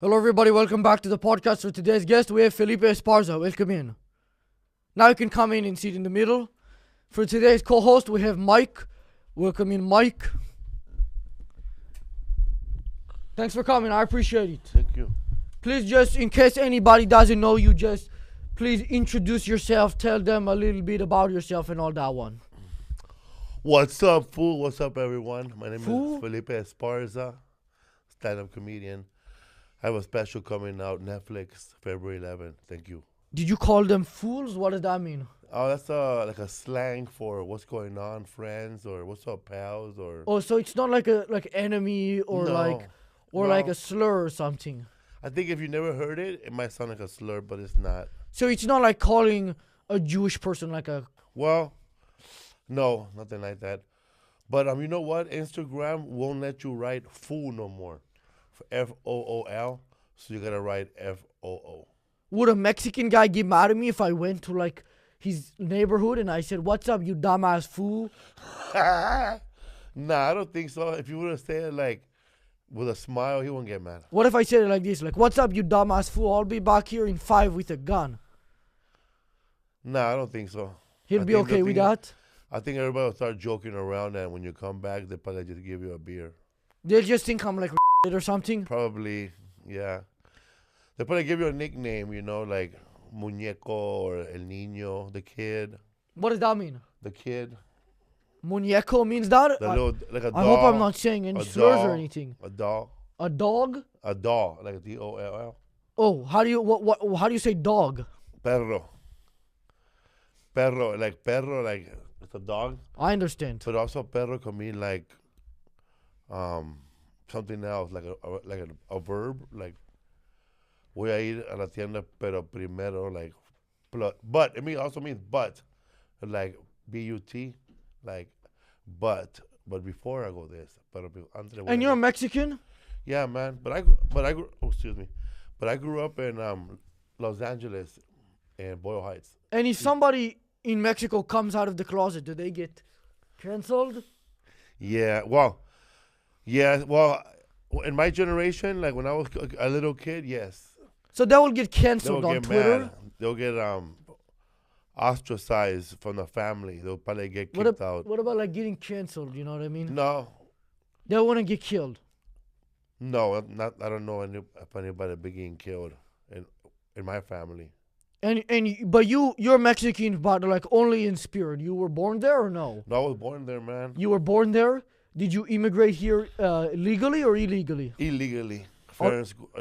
Hello, everybody. Welcome back to the podcast. For today's guest, we have Felipe Esparza. Welcome in. Now you can come in and sit in the middle. For today's co-host, we have Mike. Welcome in, Mike. Thanks for coming. I appreciate it. Thank you. Please, just in case anybody doesn't know you, just please introduce yourself. Tell them a little bit about yourself and all that one. What's up, fool? What's up, everyone? My name Fool? is Felipe Esparza, stand-up comedian. I have a special coming out Netflix February 11th. Thank you. Did you call them fools? What does that mean? Oh, that's like a slang for what's going on, friends, or what's up, pals, or Oh, so it's not like a enemy or No. like No. a slur or something. I think if you never heard it, it might sound like a slur, but it's not. So it's not like calling a Jewish person like a. Well, no, nothing like that. But you know what? Instagram won't let you write fool no more. FOOL. So you gotta write FOO. Would a Mexican guy get mad at me if I went to like his neighborhood and I said, "What's up, you dumbass fool"? Nah, I don't think so. If you would have said it like with a smile, he won't get mad. What if I said it like this, like, "What's up, you dumbass fool? I'll be back here in 5 with a gun." Nah, I don't think so. He'll I be think okay with that. I think everybody will start joking around, and when you come back, they'll probably just give you a beer. They'll just think I'm like or something. Probably, yeah. They'll probably give you a nickname, like Muñeco or El Niño, the kid. What does that mean? The kid. Muñeco means that? The little, like a doll. I hope I'm not saying any a slurs or doll, anything. A doll. A dog? A doll, like a DOLL. Oh, how do you say dog? Perro. Perro, like it's a dog. I understand. But also perro can mean like something else, like a verb, like voy a ir a la tienda pero primero, like but it also means but, like BUT, like but before I go this, pero antes de voy And a you're go. Mexican? Yeah, man, but I grew, oh, excuse me, but I grew up in Los Angeles and Boyle Heights. And if somebody in Mexico comes out of the closet, do they get canceled? Yeah, well, in my generation, like when I was a little kid, yes. So they will get They'll canceled on get Twitter. mad. They'll get ostracized from the family. They'll probably get What, kicked out. what about like getting canceled? You know what I mean? No, They want to get killed. no, not. I don't know if anybody been getting killed in my family. But you're Mexican, but like only in spirit. You were born there or no? No, I was born there, man. You were born there. Did you immigrate here legally or illegally? Illegally,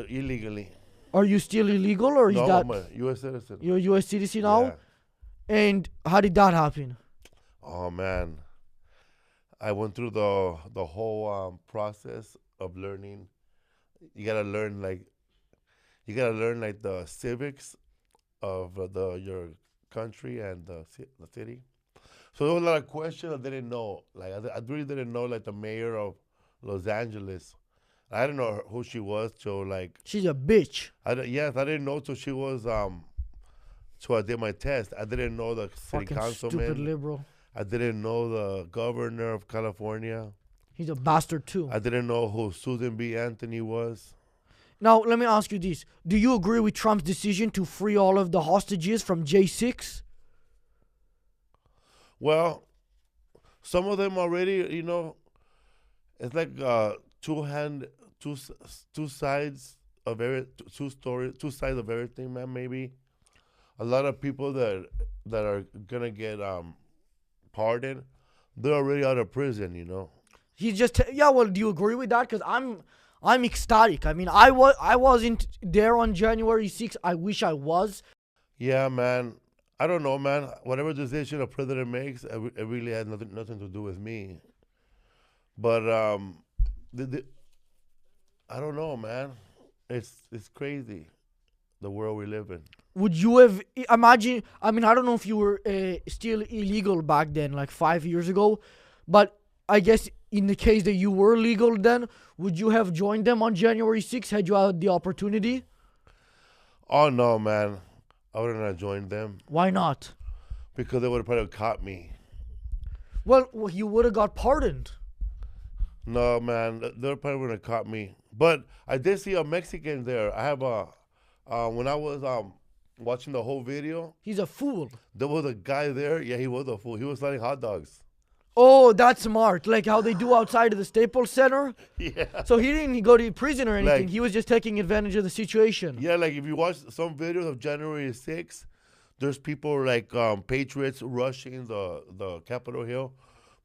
illegally. Are you still illegal or is No, that I'm a U.S. citizen. you're a U.S. citizen now? Yeah. And how did that happen? Oh man, I went through the whole process of learning. You gotta learn like the civics of your country and the city. So there was a lot of questions I didn't know. Like I really didn't know like the mayor of Los Angeles. I didn't know who she was till like She's a bitch. I didn't know till she was so I did my test. I didn't know the city Fucking councilman. stupid liberal. I didn't know the governor of California. He's a bastard too. I didn't know who Susan B. Anthony was. Now, let me ask you this. Do you agree with Trump's decision to free all of the hostages from J6? Well, some of them already, it's like two sides of two sides of everything, man. Maybe a lot of people that are gonna get pardoned, they're already out of prison. He's just yeah. Well, do you agree with that? Because I'm ecstatic. I mean, I wasn't there on January 6th. I wish I was. Yeah, man. I don't know, man. Whatever decision a president makes, it really has nothing to do with me. But I don't know, man. It's crazy, the world we live in. Would you have imagine? I mean, I don't know if you were still illegal back then, like 5 years ago, but I guess in the case that you were legal then, would you have joined them on January 6th had you had the opportunity? Oh no, man. I wouldn't have joined them Why not? because they would have probably caught me. Well, you would have got pardoned. No, man. They probably would have caught me. But I did see a Mexican there. I have a when I was watching the whole video, He's a fool. there was a guy there. Yeah, he was a fool. He was selling hot dogs. Oh, that's smart. Like how they do outside of the Staples Center. Yeah. So he didn't go to prison or anything. Like- He was just taking advantage of the situation. Yeah, like if you watch some videos of January 6th, there's people like patriots rushing the Capitol Hill,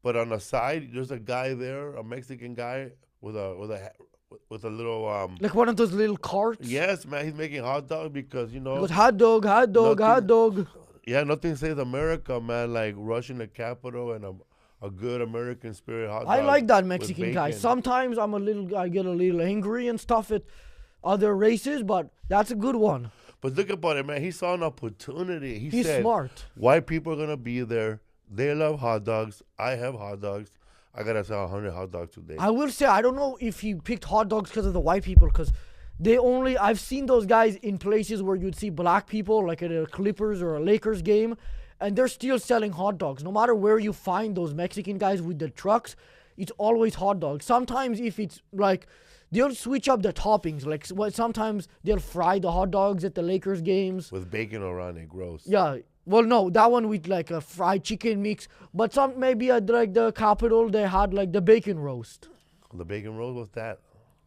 but on the side there's a guy there, a Mexican guy with a little Like one of those little carts. yes, man, he's making hot dogs because He goes, hot dog, hot dog, hot dog. yeah, nothing says America, man, like rushing the Capitol and a good American spirit hot dog. I like that with Mexican guy. bacon. Sometimes I get a little angry and stuff at other races, but that's a good one. But look about it, man. He saw an opportunity. He He's said, smart. white people are gonna be there. They love hot dogs. I have hot dogs. I gotta sell 100 hot dogs today. I will say, I don't know if he picked hot dogs because of the white people, because I've seen those guys in places where you'd see black people, like at a Clippers or a Lakers game, and they're still selling hot dogs. No matter where you find those Mexican guys with the trucks, it's always hot dogs. Sometimes if it's like, they'll switch up the toppings. Like sometimes they'll fry the hot dogs at the Lakers games. With bacon around it, gross. Yeah. Well, no, that one with like a fried chicken mix. But some maybe at like the Capitol, they had like the bacon roast. The bacon roll, what's that?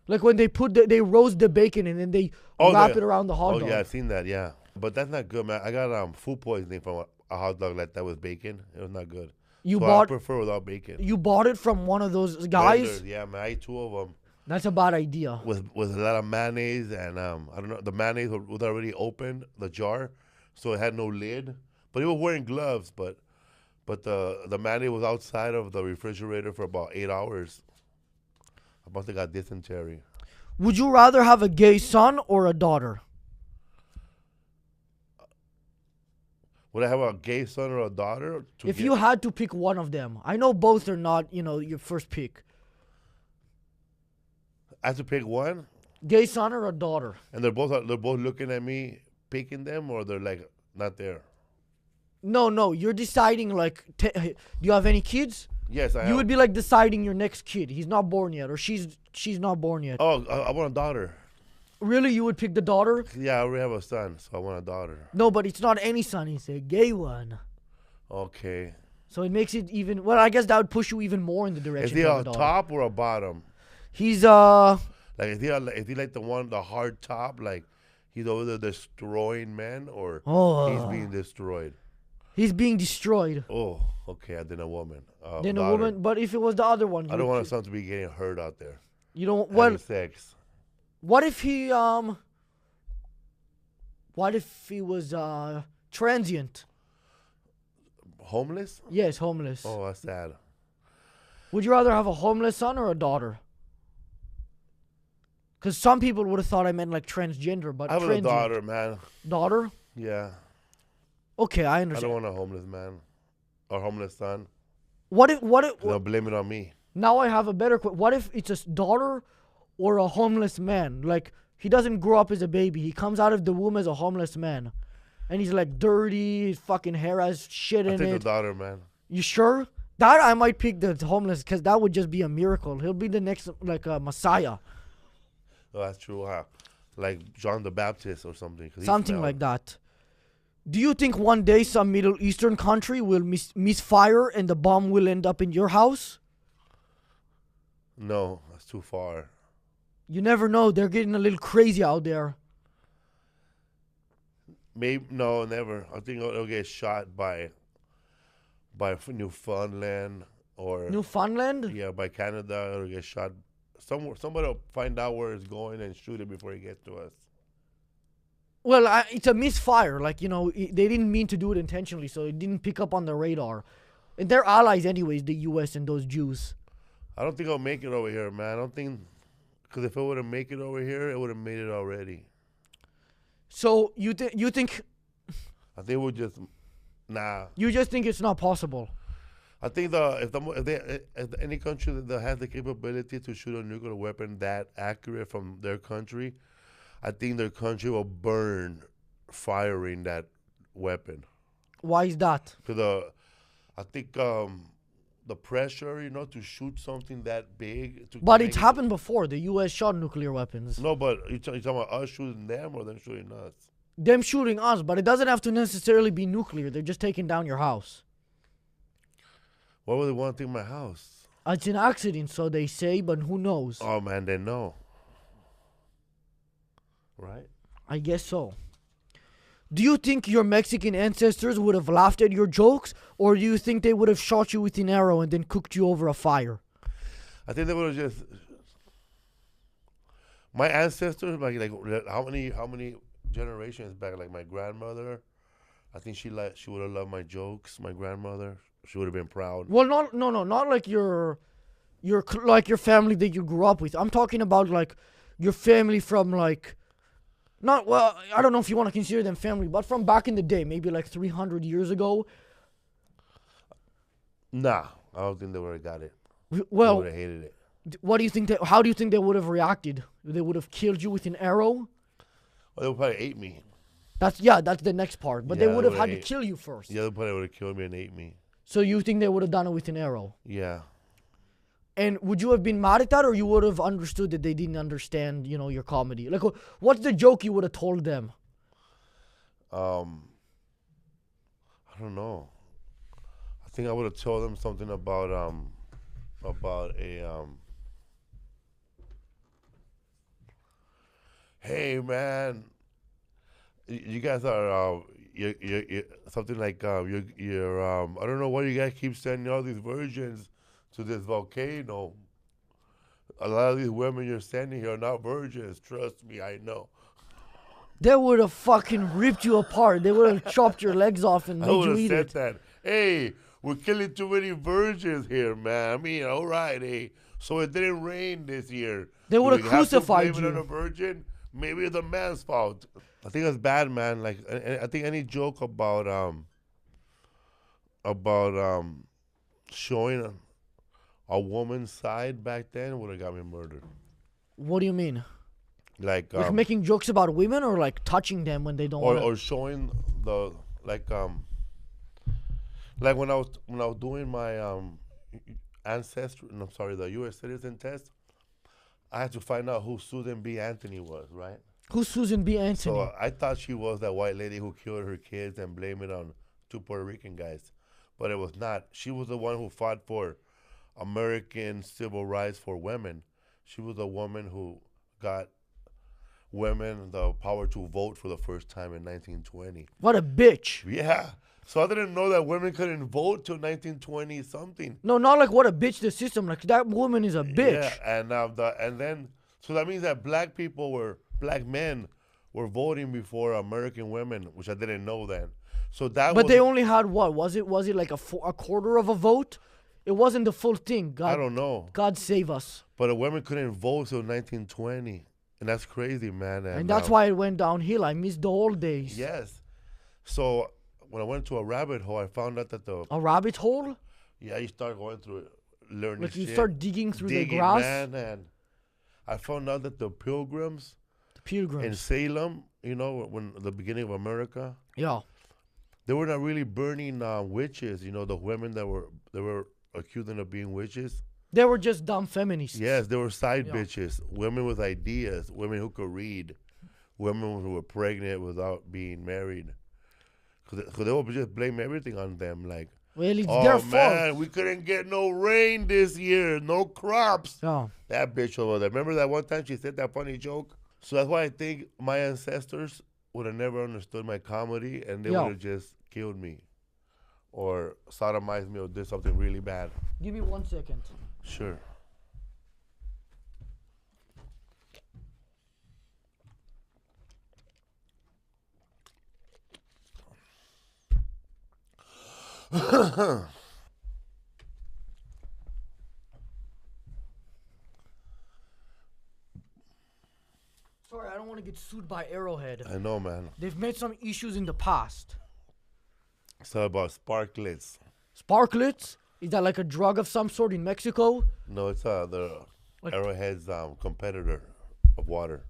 Like when they they roast the bacon and then they wrap it around the hot dog. Oh yeah, I've seen that. Yeah, but that's not good, man. I got food poisoning from a hot dog like that with bacon. It was not good. I prefer without bacon. You bought it from one of those guys? Vendors, yeah, man. I ate 2 of them. That's a bad idea. With a lot of mayonnaise and I don't know. The mayonnaise was already open, the jar, so it had no lid. But he was wearing gloves. But the mayonnaise was outside of the refrigerator for about 8 hours. I must have got dysentery. Would you rather have a gay son or a daughter? Would I have a gay son or a daughter? If you had to pick one of them, I know both are not, your first pick. I have to pick one, Gay son or a daughter? and they're both looking at me, picking them, or they're like not there. No, you're deciding like, do you have any kids? Yes, I You have. would be like deciding your next kid. He's not born yet, or she's not born yet. Oh, I want a daughter. Really, you would pick the daughter? Yeah, I already have a son, so I want a daughter. No, but it's not any son. It's a gay one. Okay. So it makes it even. Well, I guess that would push you even more in the Is direction he of a a daughter. top or a bottom? He's Like is he like the hard top, like he's over there destroying men, or he's being destroyed? He's being destroyed. Oh, okay. Then a woman. Then a daughter. woman. But if it was the other one, I don't want a son to be getting hurt out there. You don't. Having Well, sex. what if he What if he was transient? Homeless? Yes, homeless. Oh, that's sad. Would you rather have a homeless son or a daughter? Because some people would have thought I meant like transgender, but I have a transient. daughter, man. Daughter? Yeah. Okay, I I understand. don't want a homeless man or homeless son. What if? They'll blame it on me. Now I have a better question. What if it's a daughter or a homeless man? Like he doesn't grow up as a baby. He comes out of the womb as a homeless man, and he's like dirty. His fucking hair has shit I in take the it. daughter, man. You sure? That I might pick the homeless because that would just be a miracle. He'll be the next like Messiah, Oh, that's true, huh? Like John the Baptist or something. 'cause he something smelled. like that. Do you think one day some Middle Eastern country will misfire and the bomb will end up in your house? No, that's too far. You never know. They're getting a little crazy out there. Maybe no, never. I think it'll get shot by Newfoundland or Newfoundland? yeah, by Canada. It'll get shot. Somebody will find out where it's going and shoot it before it gets to us. Well, it's a misfire. Like, they didn't mean to do it intentionally, so it didn't pick up on the radar. And they're allies anyways, the U.S. and those Jews. I don't think I'll make it over here, man. I don't think, because if I would have made it over here, it would have made it already. So you think I think we'll just, nah. you just think it's not possible? I think if any country that has the capability to shoot a nuclear weapon that accurate from their country, I think their country will burn firing that weapon. Why is that? I think the pressure, to shoot something that big. But it's happened before. The U.S. shot nuclear weapons. No, but you talking about us shooting them or them shooting us? Them shooting us, but it doesn't have to necessarily be nuclear. They're just taking down your house. Why would they want to take my house? It's an accident, so they say, but who knows? Oh, man, they know. Right? I guess so. Do you think your Mexican ancestors would have laughed at your jokes, or do you think they would have shot you with an arrow and then cooked you over a fire? I think they would have just... My ancestors, like how many generations back, like my grandmother, I think she would have loved my jokes. My grandmother, she would have been proud. Well, not like your family that you grew up with. I'm talking about like your family from like... Not, well, I don't know if you want to consider them family, but from back in the day, maybe like 300 years ago. Nah, I don't think they would have got it. Well, they would have hated it. What do you think? How do you think they would have reacted? They would have killed you with an arrow? Well, they would probably ate me. That's the next part. But Yeah, they would they have had to would've kill you first. Yeah, they probably would have killed me and ate me. So you think they would have done it with an arrow? Yeah. And would you have been mad at that, or you would have understood that they didn't understand, your comedy? Like, what's the joke you would have told them? I don't know. I think I would have told them something about a hey man, you guys are you're something like you're I don't know why you guys keep sending all these virgins to this volcano. A lot of these women you're sending here are not virgins. Trust me, I know. They would have fucking ripped you apart. They would have chopped your legs off and I made would you have eat said it. that. Hey, we're killing too many virgins here, man. I mean, all right, hey. So it didn't rain this year. They would have crucified blame it on a you. virgin? Maybe it's the man's fault. I think it's bad, man. Like I think any joke about showing a woman's side back then would have got me murdered. What do you mean? Like Like making jokes about women, or like touching them when they don't want or showing the like when I was doing my the U.S. citizen test, I had to find out who Susan B. Anthony was, right? Who's Susan B. Anthony? So I thought she was that white lady who killed her kids and blamed it on two Puerto Rican guys, but it was not. She was the one who fought for American civil rights for women. She was the woman who got women the power to vote for the first time in 1920. What a bitch. Yeah. So I didn't know that women couldn't vote till 1920 something. No, not like what a bitch the system. Like that woman is a bitch. Yeah, and then so that means that black men were voting before American women, which I didn't know then. So that. But they only had what? Was it like a quarter of a vote? It wasn't the full thing. God, I don't know. God save us. But a women couldn't vote till 1920, and that's crazy, man. And that's why it went downhill. I missed the old days. Yes. So when I went to a rabbit hole, I found out that a rabbit hole. Yeah, you start going through it, learning. Like you shit, start digging through the grass. Man, and I found out that the Pilgrims in Salem, when the beginning of America. Yeah. They were not really burning witches. The women that were accusing of being witches. They were just dumb feminists. Yes, they were side bitches. Women with ideas. Women who could read. Women who were pregnant without being married. Because they would just blame everything on them. Like, well, it's their fault. Man, we couldn't get no rain this year. No crops. Yeah. That bitch over there. Remember that one time she said that funny joke? So that's why I think my ancestors would have never understood my comedy, and they would have just killed me or sodomized me or did something really bad. Give me 1 second. Sure. Sorry, I don't want to get sued by Arrowhead. I know, man. They've made some issues in the past. So about sparklets. Sparklets? Is that like a drug of some sort in Mexico? No, it's the Arrowhead's competitor of water.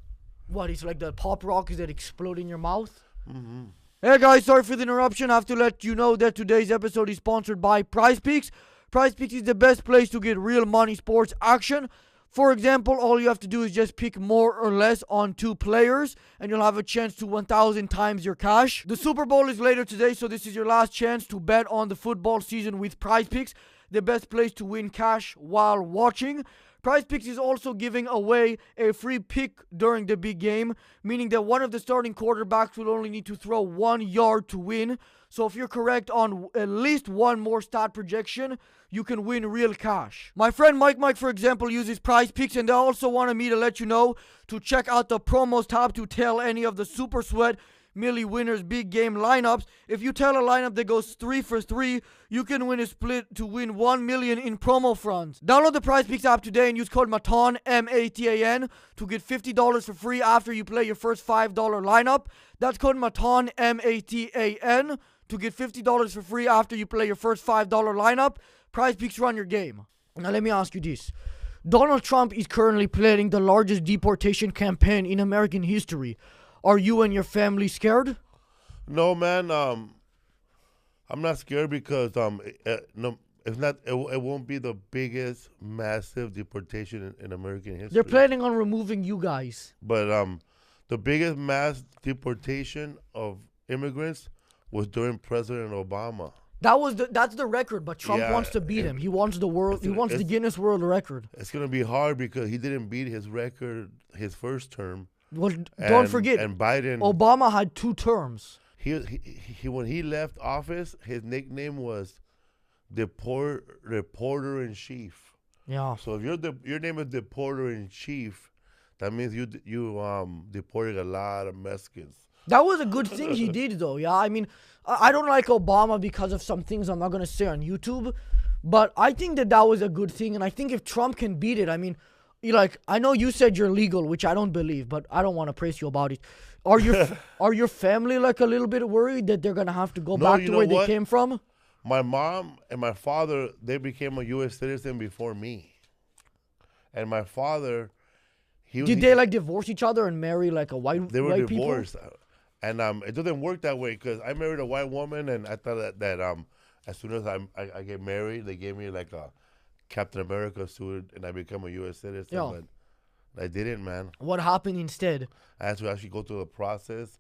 What, it's like the pop rockets that explode in your mouth? Mm-hmm. Hey guys, sorry for the interruption. I have to let you know that today's episode is sponsored by Prize Picks. PrizePicks is the best place to get real money sports action. For example, all you have to do is just pick more or less on 2 players, and you'll have a chance to 1,000 times your cash. The Super Bowl is later today, so this is your last chance to bet on the football season with PrizePicks, the best place to win cash while watching. PrizePicks is also giving away a free pick during the big game, meaning that one of the starting quarterbacks will only need to throw 1 yard to win. So if you're correct on at least one more stat projection, you can win real cash. My friend Mike, for example, uses PrizePicks, and they also wanted me to let you know to check out the promos tab to tell any of the Super Sweat Millie winners big game lineups. If you tell a lineup that goes 3 for 3, you can win a split to win 1 million in promo funds. Download the PrizePicks app today and use code Matan, M-A-T-A-N, to get $50 for free after you play your first $5 lineup. That's code Matan, M-A-T-A-N, to get $50 for free after you play your first $5 lineup. PrizePicks, run your game. Now let me ask you this. Donald Trump is currently planning the largest deportation campaign in American history. Are you and your family scared? No, man. I'm not scared because no, it's not. It won't be the biggest, massive deportation in American history. They're planning on removing you guys. But the biggest mass deportation of immigrants was during President Obama. That's the record, but Trump wants to beat him. He wants the Guinness World Record. It's gonna be hard because he didn't beat his record his first term. Well, don't forget, and Biden. Obama had 2 terms. He when he left office, his nickname was Reporter in Chief. Yeah. So if your name is Reporter in Chief, that means you deported a lot of Mexicans. That was a good thing he did, though. Yeah, I mean, I don't like Obama because of some things I'm not gonna say on YouTube, but I think that was a good thing, and I think if Trump can beat it, I mean. I know you said you're legal, which I don't believe, but I don't want to praise you about it. Are your family like a little bit worried that they're gonna have to go back to where they came from? My mom and my father, they became a U.S. citizen before me, and my father, did they like divorce each other and marry like a white? They were white divorced, people? And it doesn't work that way because I married a white woman, and I thought that as soon as I get married, they gave me like a Captain America suit, and I become a U.S. citizen, but I didn't, man. What happened instead? I had to actually go through the process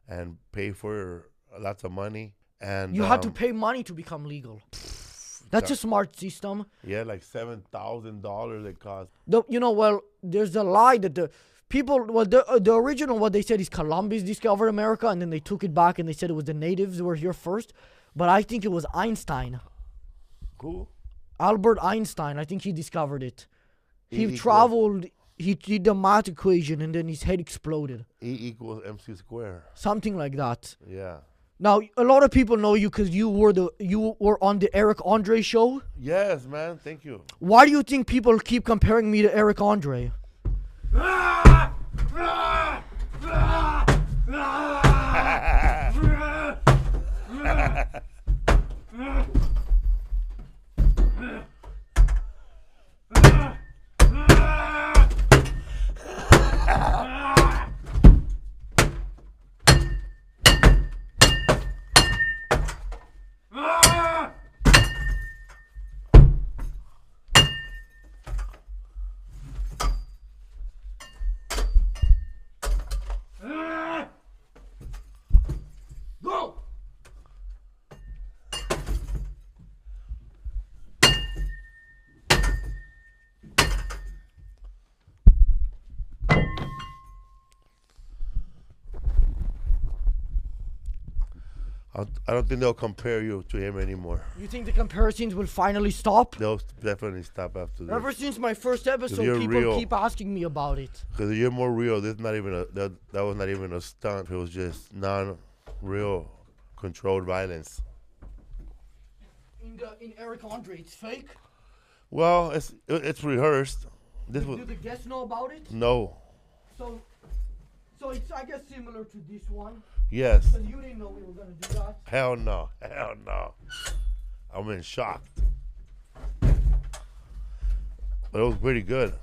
and pay for lots of money. And you had to pay money to become legal. That's a smart system. Yeah, like $7,000 it cost. There's a lie that the people, the original, what they said is Columbus discovered America, and then they took it back and they said it was the natives who were here first. But I think it was Einstein. Who? Albert Einstein, I think he discovered it. He traveled, he did the math equation, and then his head exploded. E = MC squared. Something like that. Yeah. Now, a lot of people know you because you were on the Eric Andre show. Yes, man. Thank you. Why do you think people keep comparing me to Eric Andre? I don't think they'll compare you to him anymore. You think the comparisons will finally stop? They'll definitely stop after this. Ever since my first episode, people keep asking me about it. Because you're more real. This not even that was not even a stunt. It was just non-real, controlled violence. In Eric Andre, it's fake. Well, it's rehearsed. Do the guests know about it? No. So it's, I guess, similar to this one. Yes. Because you didn't know we were going to do that. Hell no. Hell no. I'm in shock. But it was pretty good.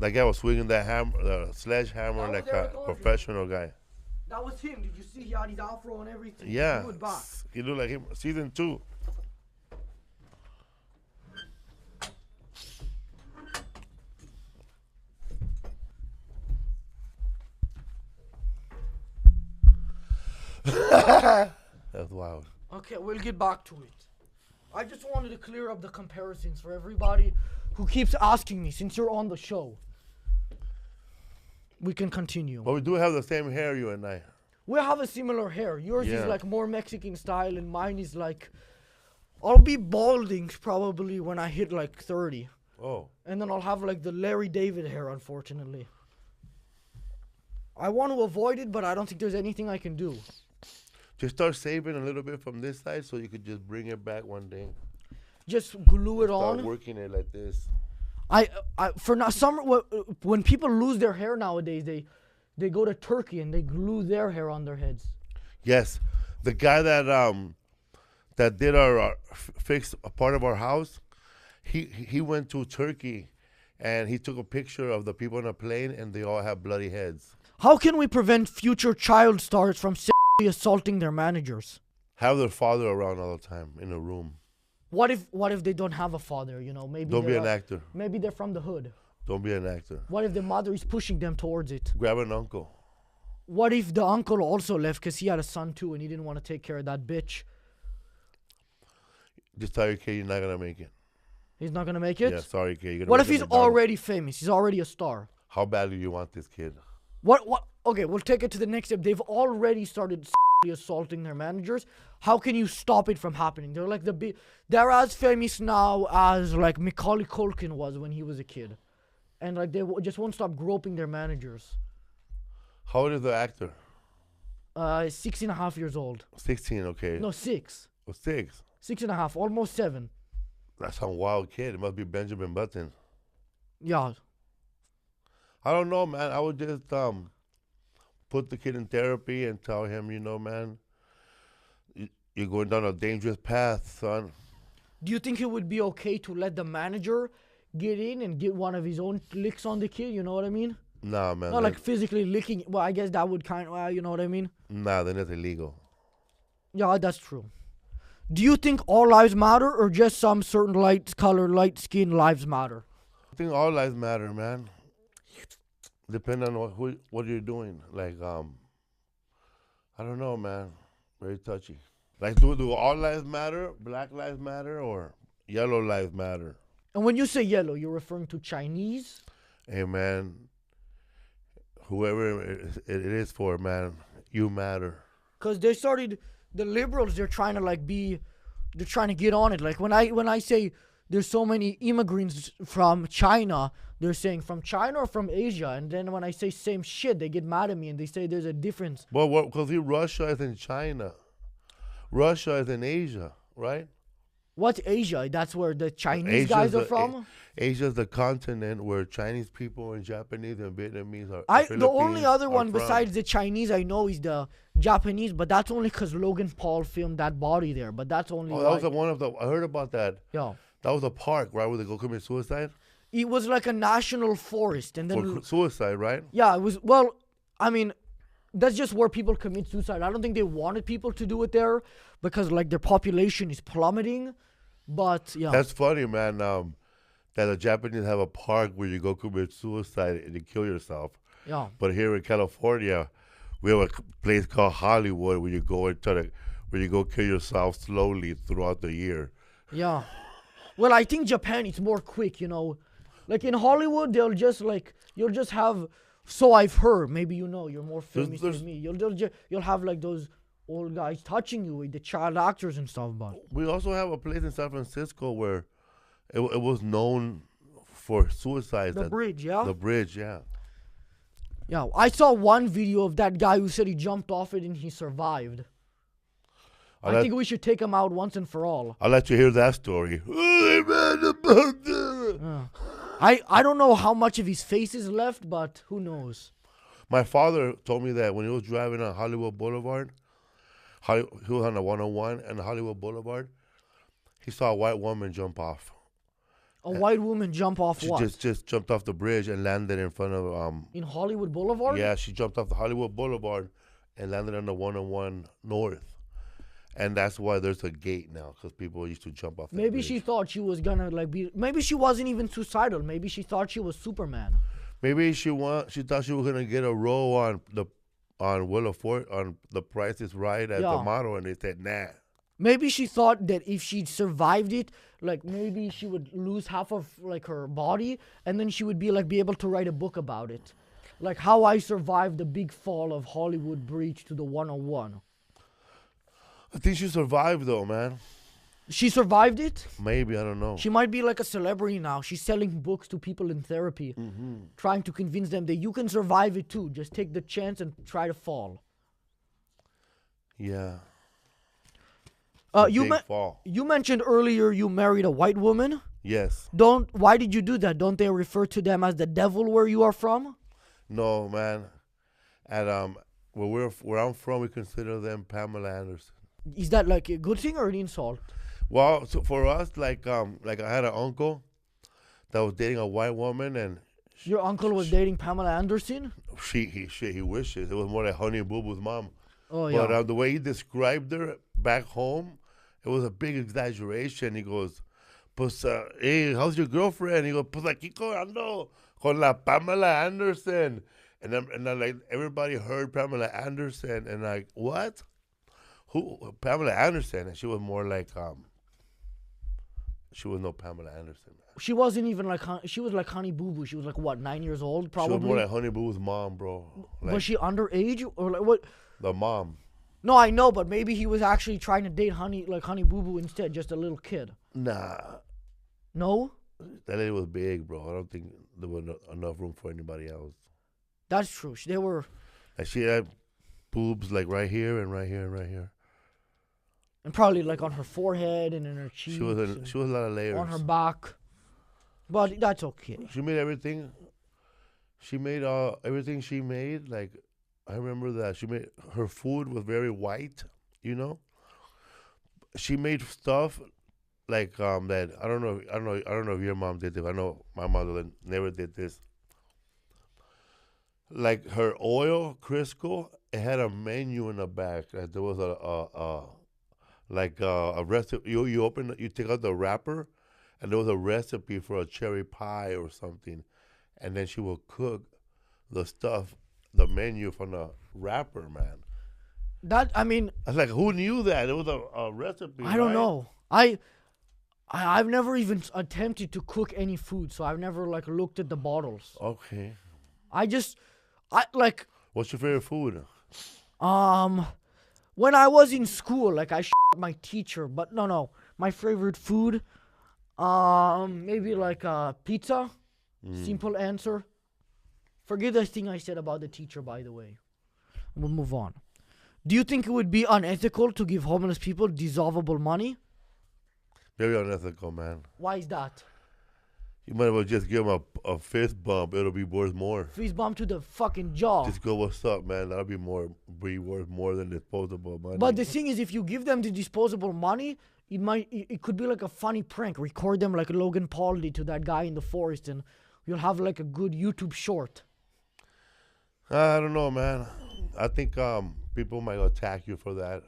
That guy was swinging the sledgehammer like a professional guy. That was him. Did you see he had his afro and everything? Yeah. He looked back. He looked like him. Season 2. That's wild. Okay, we'll get back to it. I just wanted to clear up the comparisons for everybody who keeps asking me since you're on the show. We can continue. But we do have the same hair, you and I. We have a similar hair. Yours is Yeah. like more Mexican style, and mine is like, I'll be balding probably when I hit like 30. Oh. And then I'll have like the Larry David hair, unfortunately. I want to avoid it, but I don't think there's anything I can do. Just start saving a little bit from this side so you could just bring it back one day. Just glue it Start on. working it like this. For now, when people lose their hair nowadays, they go to Turkey and they glue their hair on their heads. Yes. The guy that did our fix a part of our house, he went to Turkey and he took a picture of the people on a plane and they all have bloody heads. How can we prevent future child stars from sexually assaulting their managers? Have their father around all the time in a room. What if they don't have a father? You know, maybe Don't be they're an actor. maybe they're from the hood. Don't be an actor. What if the mother is pushing them towards it? Grab an uncle. What if the uncle also left because he had a son too and he didn't want to take care of that bitch? Just tell your kid you're not gonna make it. He's not gonna make it? Yeah, sorry, kid. You're gonna What work if at he's McDonald's. already famous? He's already a star. How badly do you want this kid? What? Okay, we'll take it to the next step. They've already started sexually assaulting their managers. How can you stop it from happening? They're like they're as famous now as like Macaulay Culkin was when he was a kid, and like they just won't stop groping their managers. How old is the actor? 6.5 years old. 16, okay. No, 6. Or 6. 6.5, almost 7. That's some wild kid. It must be Benjamin Button. Yeah. I don't know, man. I would just put the kid in therapy and tell him, you know, man, you're going down a dangerous path, son. Do you think it would be okay to let the manager get in and get one of his own licks on the kid? You know what I mean? Nah, man. Not like physically licking. Well, I guess that would kind of, you know what I mean? Nah, then it's illegal. Yeah, that's true. Do you think all lives matter or just some certain light color, light skin lives matter? I think all lives matter, man. Depending on what you're doing. Like, I don't know, man. Very touchy. Like, do all lives matter? Black lives matter or yellow lives matter? And when you say yellow, you're referring to Chinese? Hey, man, whoever it is for, man, you matter. Because the liberals, they're trying to get on it. Like when I say there's so many immigrants from China, they're saying from China or from Asia. And then when I say same shit, they get mad at me and they say there's a difference. Well, because Russia is in China. Russia is in Asia, right? What's Asia? That's where the Chinese guys are from? Asia is the continent where Chinese people and Japanese and Vietnamese are. The only other one from. besides the Chinese I know is the Japanese, but that's only because Logan Paul filmed that body there. But that's only. Oh, that was one of the. I heard about that. Yeah. That was a park, right, where they go commit suicide. It was like a national forest, and then For suicide, right? yeah, it was. Well, I mean, that's just where people commit suicide. I don't think they wanted people to do it there because like their population is plummeting. But yeah, That's funny, man. That the Japanese have a park where you go commit suicide and you kill yourself. yeah. But here in California, we have a place called Hollywood where you go where you go kill yourself slowly throughout the year. Yeah. Well, I think Japan it's more quick, you know. Like in Hollywood, you'll just have. So I've heard. Maybe you know. You're more famous than me. You'll have like those old guys touching you with the child actors and stuff. But We also have a place in San Francisco where it was known for suicides. the bridge, yeah. The bridge, yeah. Yeah, I saw one video of that guy who said he jumped off it and he survived. I think we should take him out once and for all. I'll let you hear that story. I don't know how much of his face is left, but who knows? My father told me that when he was driving on Hollywood Boulevard, he was on the 101 and Hollywood Boulevard, he saw a white woman jump off. A white woman jump off She what? just jumped off the bridge and landed in front of In Hollywood Boulevard? Yeah, she jumped off the Hollywood Boulevard and landed on the 101 North. And that's why there's a gate now, because people used to jump off. Maybe she thought she was gonna like be. Maybe she wasn't even suicidal. Maybe she thought she was Superman. Maybe she thought she was gonna get a role on on The Price is Right as the Yeah. model, and they said nah. Maybe she thought that if she survived it, like maybe she would lose half of like her body, and then she would be able to write a book about it, like how I survived the big fall of Hollywood breach to the 101. I think she survived though, man. She survived it. Maybe, I don't know. She might be like a celebrity now. She's selling books to people in therapy, trying to convince them that you can survive it too. Just take the chance and try to fall. Yeah. You Big fall. you mentioned earlier you married a white woman. Yes. Why did you do that? Don't they refer to them as the devil where you are from? No, man. At where I'm from, we consider them Pamela Anderson. Is that like a good thing or an insult? Well, so for us, like I had an uncle that was dating a white woman, and Your uncle was dating Pamela Anderson? he wishes it was more like Honey Boo Boo's mom. Oh yeah. But the way he described her back home, it was a big exaggeration. He goes, "Pues, hey, how's your girlfriend?" He goes, "Pues aquí ando con la Pamela Anderson." And then like everybody heard Pamela Anderson, and like, what? Who? Pamela Anderson? And she was more like she was no Pamela Anderson. She wasn't even like she was like Honey Boo Boo. She was like what, 9 years old probably. She was more like Honey Boo's mom, bro. Like, was she underage or like what? the mom? No, I know, but maybe he was actually trying to date Honey Boo Boo instead, just a little kid. Nah, No, that lady was big, bro. I don't think there was enough room for anybody else. that's true. They were, Like she had boobs like right here and right here and right here. and probably like on her forehead and in her cheeks. She was a lot of layers. on her back. But that's okay. She made everything. She made everything she made. Like I remember that she made her food was very white. You know. She made stuff like that. I don't know if your mom did this. I know my mother never did this. Like her oil, Crisco, it had a menu in the back. Like there was a recipe. You take out the wrapper, and there was a recipe for a cherry pie or something, and then she will cook the stuff, the menu from the wrapper, man. That I mean, I was like, who knew that? It was a recipe. I don't right? know. I've never even attempted to cook any food, so I've never like looked at the bottles. Okay. I like What's your favorite food? when I was in school, like I my teacher, but no, my favorite food, maybe like pizza. Simple answer. Forget the thing I said about the teacher, by the way. We'll move on. Do you think it would be unethical to give homeless people dissolvable money? Very unethical, man. Why is that? You might as well just give them a fist bump. It'll be worth more. Fist bump to the fucking jaw. Just go, what's up, man? That'll be worth more than disposable money. But the thing is, if you give them the disposable money, it could be like a funny prank. Record them like Logan Paul did to that guy in the forest, and you'll have like a good YouTube short. I don't know, man. I think people might attack you for that.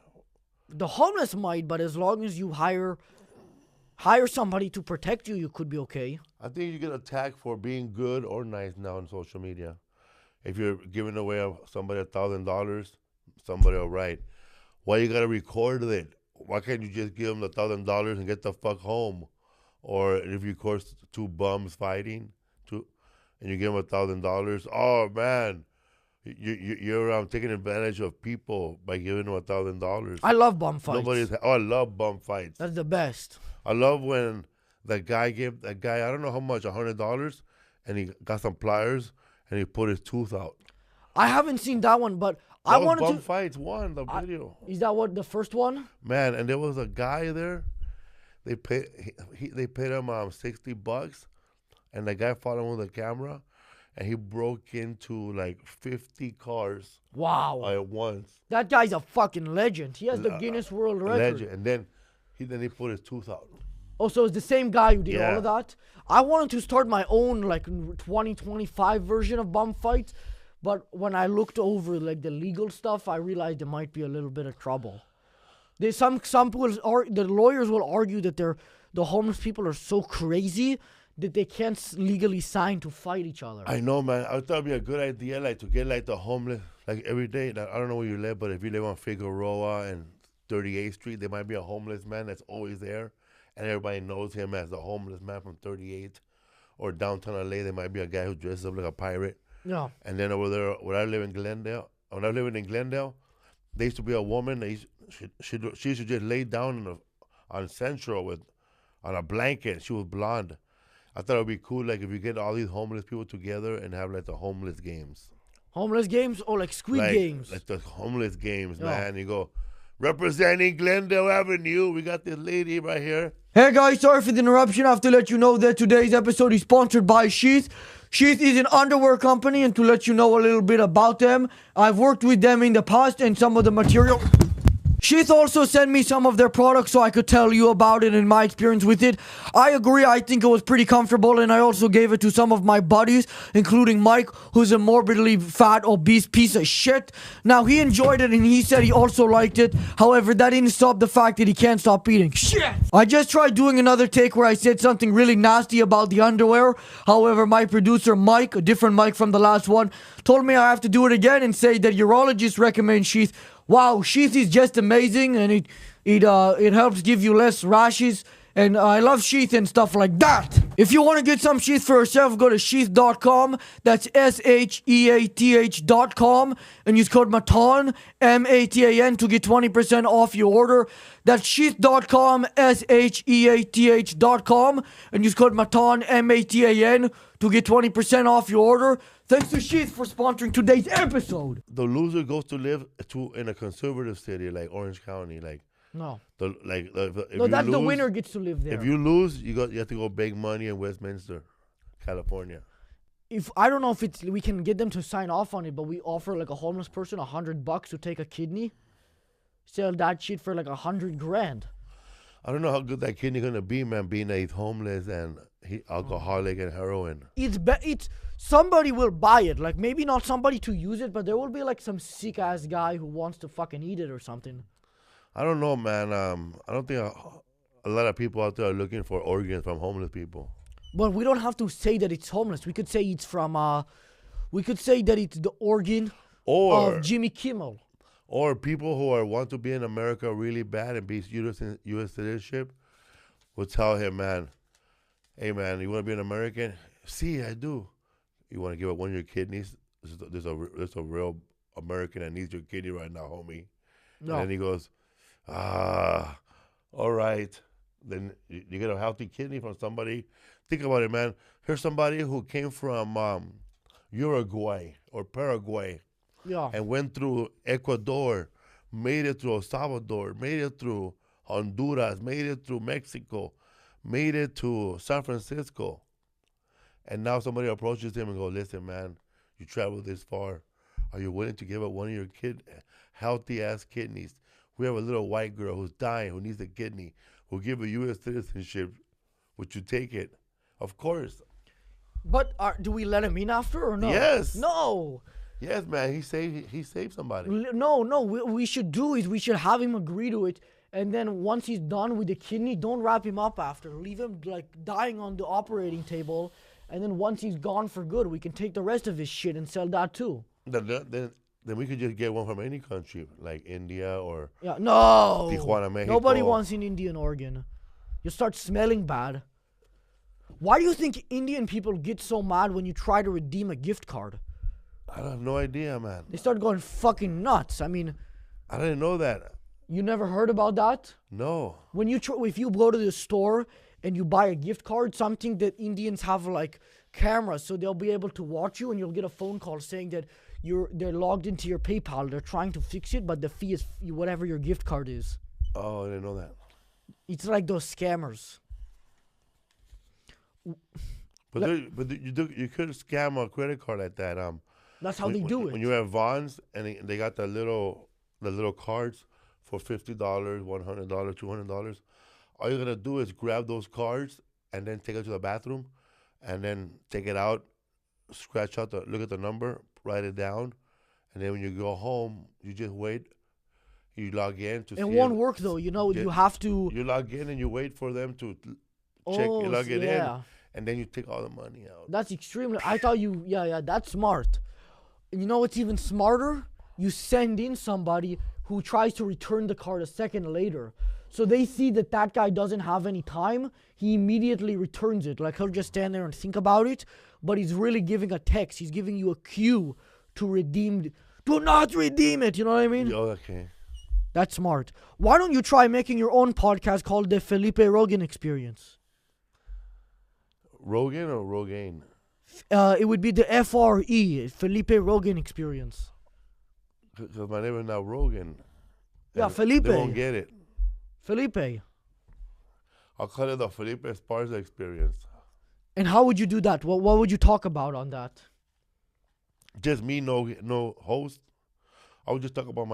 The homeless might, but as long as you hire somebody to protect you, you could be okay. I think you get attacked for being good or nice now on social media. If you're giving away somebody $1,000, somebody will write, why you gotta record it? Why can't you just give them the $1,000 and get the fuck home? Or if you record two bums fighting, and you give them $1,000, oh man, you're taking advantage of people by giving them $1,000. I love bum fights. I love bum fights. That's the best. I love when the guy gave that guy, I don't know how much, $100, and he got some pliers and he put his tooth out. I haven't seen that one, but I wanted bum to. fights won the video. Is that what the first one? Man, and there was a guy there. They paid him $60, and the guy followed him with a camera, and he broke into like 50 cars. Wow. At once. That guy's a fucking legend. He has the Guinness World Record. Legend. And then he put his tooth out. Oh, so it's the same guy who did all of that? I wanted to start my own like 2025 version of bum fights, but when I looked over like the legal stuff, I realized it might be a little bit of trouble. There's some people the lawyers will argue that the homeless people are so crazy that they can't legally sign to fight each other. I know, man. I thought it'd be a good idea, like to get like the homeless like every day. Now, I don't know where you live, but if you live on Figueroa and 38th Street, there might be a homeless man that's always there, and everybody knows him as the homeless man from 38th. Or downtown LA, there might be a guy who dresses up like a pirate. Yeah. And then over there, where I live in Glendale, when I was living in Glendale, there used to be a woman. She used to just lay down on Central on a blanket. She was blonde. I thought it would be cool, like if you get all these homeless people together and have like the homeless games. Homeless games or like Squid Games? Like the homeless games, Yeah. man. You go, representing Glendale Avenue, we got this lady right here. Hey guys, sorry for the interruption. I have to let you know that today's episode is sponsored by Sheath. Sheath is an underwear company, and to let you know a little bit about them, I've worked with them in the past, and some of the material... Sheath also sent me some of their products so I could tell you about it and my experience with it. I agree, I think it was pretty comfortable, and I also gave it to some of my buddies, including Mike, who's a morbidly fat, obese piece of shit. Now, he enjoyed it and he said he also liked it. However, that didn't stop the fact that he can't stop eating shit. I just tried doing another take where I said something really nasty about the underwear. However, my producer Mike, a different Mike from the last one, told me I have to do it again and say that urologists recommend Sheath. Wow, Sheath is just amazing, and it helps give you less rashes, and I love Sheath and stuff like that. If you want to get some Sheath for yourself, go to sheath.com. That's SHEATH.com, and use code MATAN, MATAN, to get 20% off your order. That's sheath.com, SHEATH.com, and use code MATAN, MATAN, to get 20% off your order. Thanks to Sheath for sponsoring today's episode. The loser goes to live in a conservative city like Orange County, No. if No, that's the lose- winner gets to live there. If you lose, you have to go beg money in Westminster, California. If I don't know if we can get them to sign off on it, but we offer like a homeless person $100 to take a kidney, sell that shit for like $100,000. I don't know how good that kidney gonna be, man. Being that he's homeless and alcoholic and heroin. It's somebody will buy it. Like maybe not somebody to use it, but there will be like some sick ass guy who wants to fucking eat it or something. I don't know, man. I don't think a lot of people out there are looking for organs from homeless people. But we don't have to say that it's homeless. We could say it's from we could say that it's the organ of Jimmy Kimmel. Or people who want to be in America really bad and be U.S. citizenship will tell him, man, hey, man, you want to be an American? See, I do. You want to give up one of your kidneys? There's a real American that needs your kidney right now, homie. No. And then he goes, all right. Then you get a healthy kidney from somebody. Think about it, man. Here's somebody who came from Uruguay or Paraguay. Yeah. And went through Ecuador, made it through El Salvador, made it through Honduras, made it through Mexico, made it to San Francisco. And now somebody approaches him and goes, listen, man, you traveled this far. Are you willing to give up one of your healthy-ass kidneys? We have a little white girl who's dying, who needs a kidney. We'll give her U.S. citizenship. Would you take it? Of course. But do we let him in after or no? Yes. No. Yes, man, he saved somebody. No. What we should do is we should have him agree to it, and then once he's done with the kidney, don't wrap him up after. Leave him like dying on the operating table, and then once he's gone for good, we can take the rest of his shit and sell that too. Then we could just get one from any country, like India or Tijuana, Mexico. Nobody wants an Indian organ. You start smelling bad. Why do you think Indian people get so mad when you try to redeem a gift card? I have no idea, man. They start going fucking nuts. I mean, I didn't know that. You never heard about that? No. When if you go to the store and you buy a gift card, something that Indians have like cameras, so they'll be able to watch you, and you'll get a phone call saying that they're logged into your PayPal. They're trying to fix it, but the fee is whatever your gift card is. Oh, I didn't know that. It's like those scammers. But you could scam a credit card like that. That's how they do it. When you have Vons and they got the little cards for $50, $100, $200. All you're gonna do is grab those cards and then take it to the bathroom, and then take it out, look at the number, write it down, and then when you go home, you just wait. You log in to. It won't work though. You have to. You log in and you wait for them to check. You log it in, and then you take all the money out. That's extremely. I thought you. Yeah. That's smart. And you know what's even smarter? you send in somebody who tries to return the card a second later. So they see that that guy doesn't have any time. He immediately returns it. Like, he'll just stand there and think about it, but he's really giving a text. He's giving you a cue to redeem. Do not redeem it. You know what I mean? Oh, okay. That's smart. Why don't you try making your own podcast called the Felipe Rogan Experience? Rogan or Rogaine? It would be the FRE, Felipe Rogan Experience. Because my name is now Rogan. Yeah, And Felipe. They won't get it. Felipe. I'll call it the Felipe Esparza Experience. And how would you do that? What would you talk about on that? Just me, no host. I would just talk about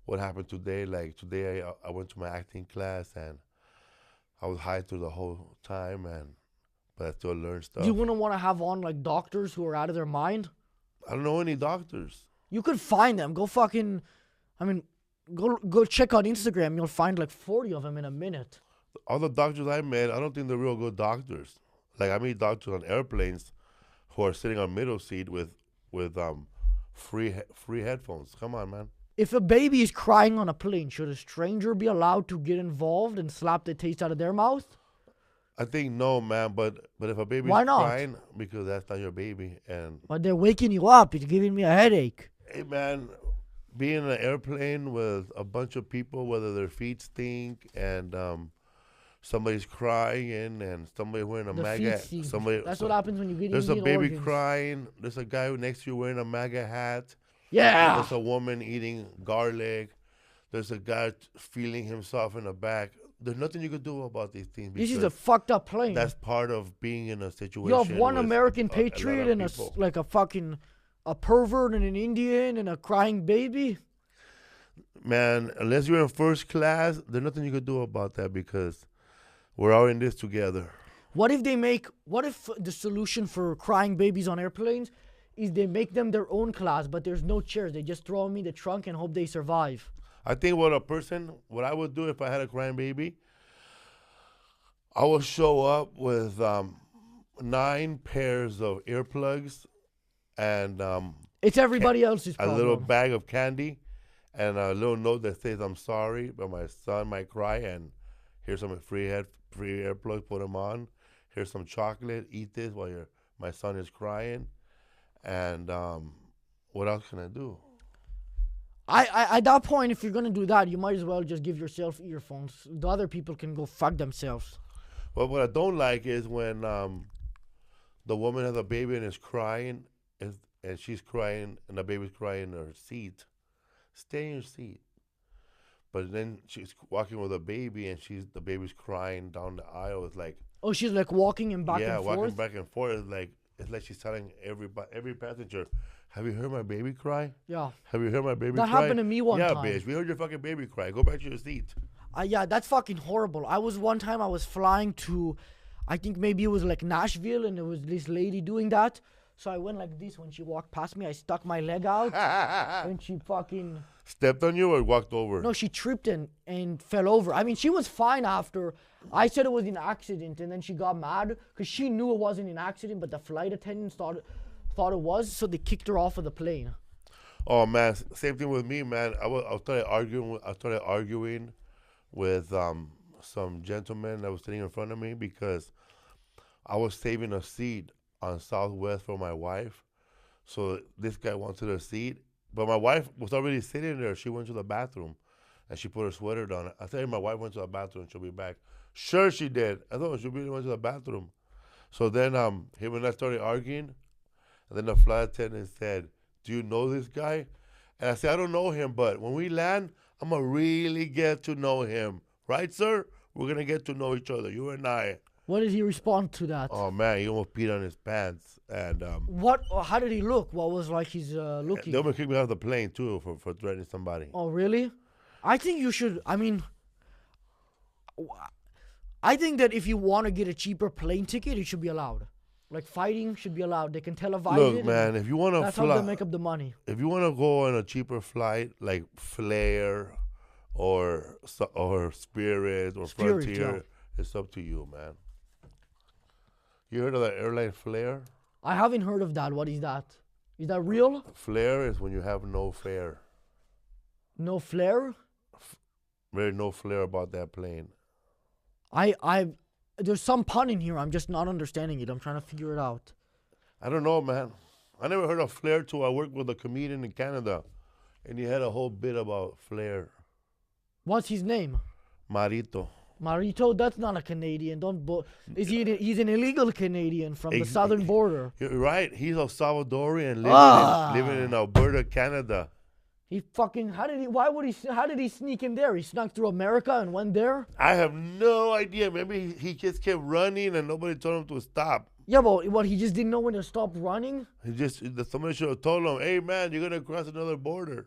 what happened today. Like today, I went to my acting class and I was high through the whole time, but I still learned stuff. You wouldn't want to have on like doctors who are out of their mind? I don't know any doctors. You could find them. Go check out Instagram. You'll find like 40 of them in a minute. All the doctors I met, I don't think they're real good doctors. Like I meet doctors on airplanes who are sitting on middle seat with free headphones. Come on, man. If a baby is crying on a plane, should a stranger be allowed to get involved and slap the taste out of their mouth? I think no, man. But if a baby's Why not? crying, because that's not your baby, and But they're waking you up. It's giving me a headache. hey, man, being in an airplane with a bunch of people, whether their feet stink and somebody's crying and somebody wearing a The MAGA, feet stink. That's what happens when you get there's a Indian baby organs. crying. There's a guy next to you wearing a MAGA hat. Yeah. There's a woman eating garlic. There's a guy feeling himself in the back. There's nothing you could do about these things. This is because a fucked up plane. that's part of being in a situation. You have one with American a lot patriot of and people. a pervert and an Indian and a crying baby. Man, unless you're in first class, there's nothing you could do about that because we're all in this together. What if the solution for crying babies on airplanes is they make them their own class, but there's no chairs. They just throw them in the trunk and hope they survive. I think what I would do if I had a crying baby, I would show up with 9 pairs of earplugs and It's everybody else's a problem. little bag of candy and a little note that says I'm sorry, but my son might cry, and here's some free earplugs, put them on. Here's some chocolate, eat this while my son is crying. And what else can I do? I at that point, if you're gonna do that, you might as well just give yourself earphones. The other people can go fuck themselves. Well, what I don't like is when the woman has a baby and is crying, and she's crying, and the baby's crying in her seat. Stay in your seat. But then she's walking with a baby, and the baby's crying down the aisle. It's like, Oh, she's like walking and back yeah, and forth. walking back and forth. It's like she's telling every passenger, "Have you heard my baby cry? Yeah. Have you heard my baby That cry?" happened to me one yeah, time. bitch, we heard your fucking baby cry. Go back to your seat. Yeah, that's fucking horrible. I was flying to, I think maybe it was like Nashville, and there was this lady doing that. So I went like this when she walked past me. I stuck my leg out, and she fucking... Stepped on you or walked over? No, she tripped and fell over. I mean, she was fine after. I said it was an accident, and then she got mad because she knew it wasn't an accident, but the flight attendants thought it was, so they kicked her off of the plane. Oh man, same thing with me, man. I started arguing with some gentleman that was sitting in front of me because I was saving a seat on Southwest for my wife. So this guy wanted a seat, but my wife was already sitting there. She went to the bathroom, and she put her sweater down. I said, my wife went to the bathroom. She'll be back. Sure, she did. I thought she really went to the bathroom. So then him and I started arguing, and then the flight attendant said, "Do you know this guy?" And I said, "I don't know him, but when we land, I'm going to really get to know him. Right, sir? We're going to get to know each other, you and I." What did he respond to that? Oh, man, he almost peed on his pants. And How did he look? What was like his looking? they almost kicked me off the plane, too, for threatening somebody. Oh, really? I think you should. I mean, I think that if you want to get a cheaper plane ticket, it should be allowed. Like, fighting should be allowed. They can televise it. Look, man, if you want to That's how they make up the money. if you want to go on a cheaper flight like Flair or Spirit or Spirit, Frontier, yeah. it's up to you, man. You heard of that airline Flair? I haven't heard of that. What is that? Is that real? Flare is when you have no fare. No flare? There's no flair about that plane. There's some pun in here. I'm just not understanding it. I'm trying to figure it out. I don't know, man. I never heard of flair till I worked with a comedian in Canada, and he had a whole bit about flair. What's his name? Marito. Marito? That's not a Canadian. He's an illegal Canadian from the southern border. You're right. He's a Salvadorian living in Alberta, Canada. How did he sneak in there? He snuck through America and went there? I have no idea. Maybe he just kept running and nobody told him to stop. Yeah, but what, he just didn't know when to stop running? Somebody should have told him, hey, man, you're going to cross another border.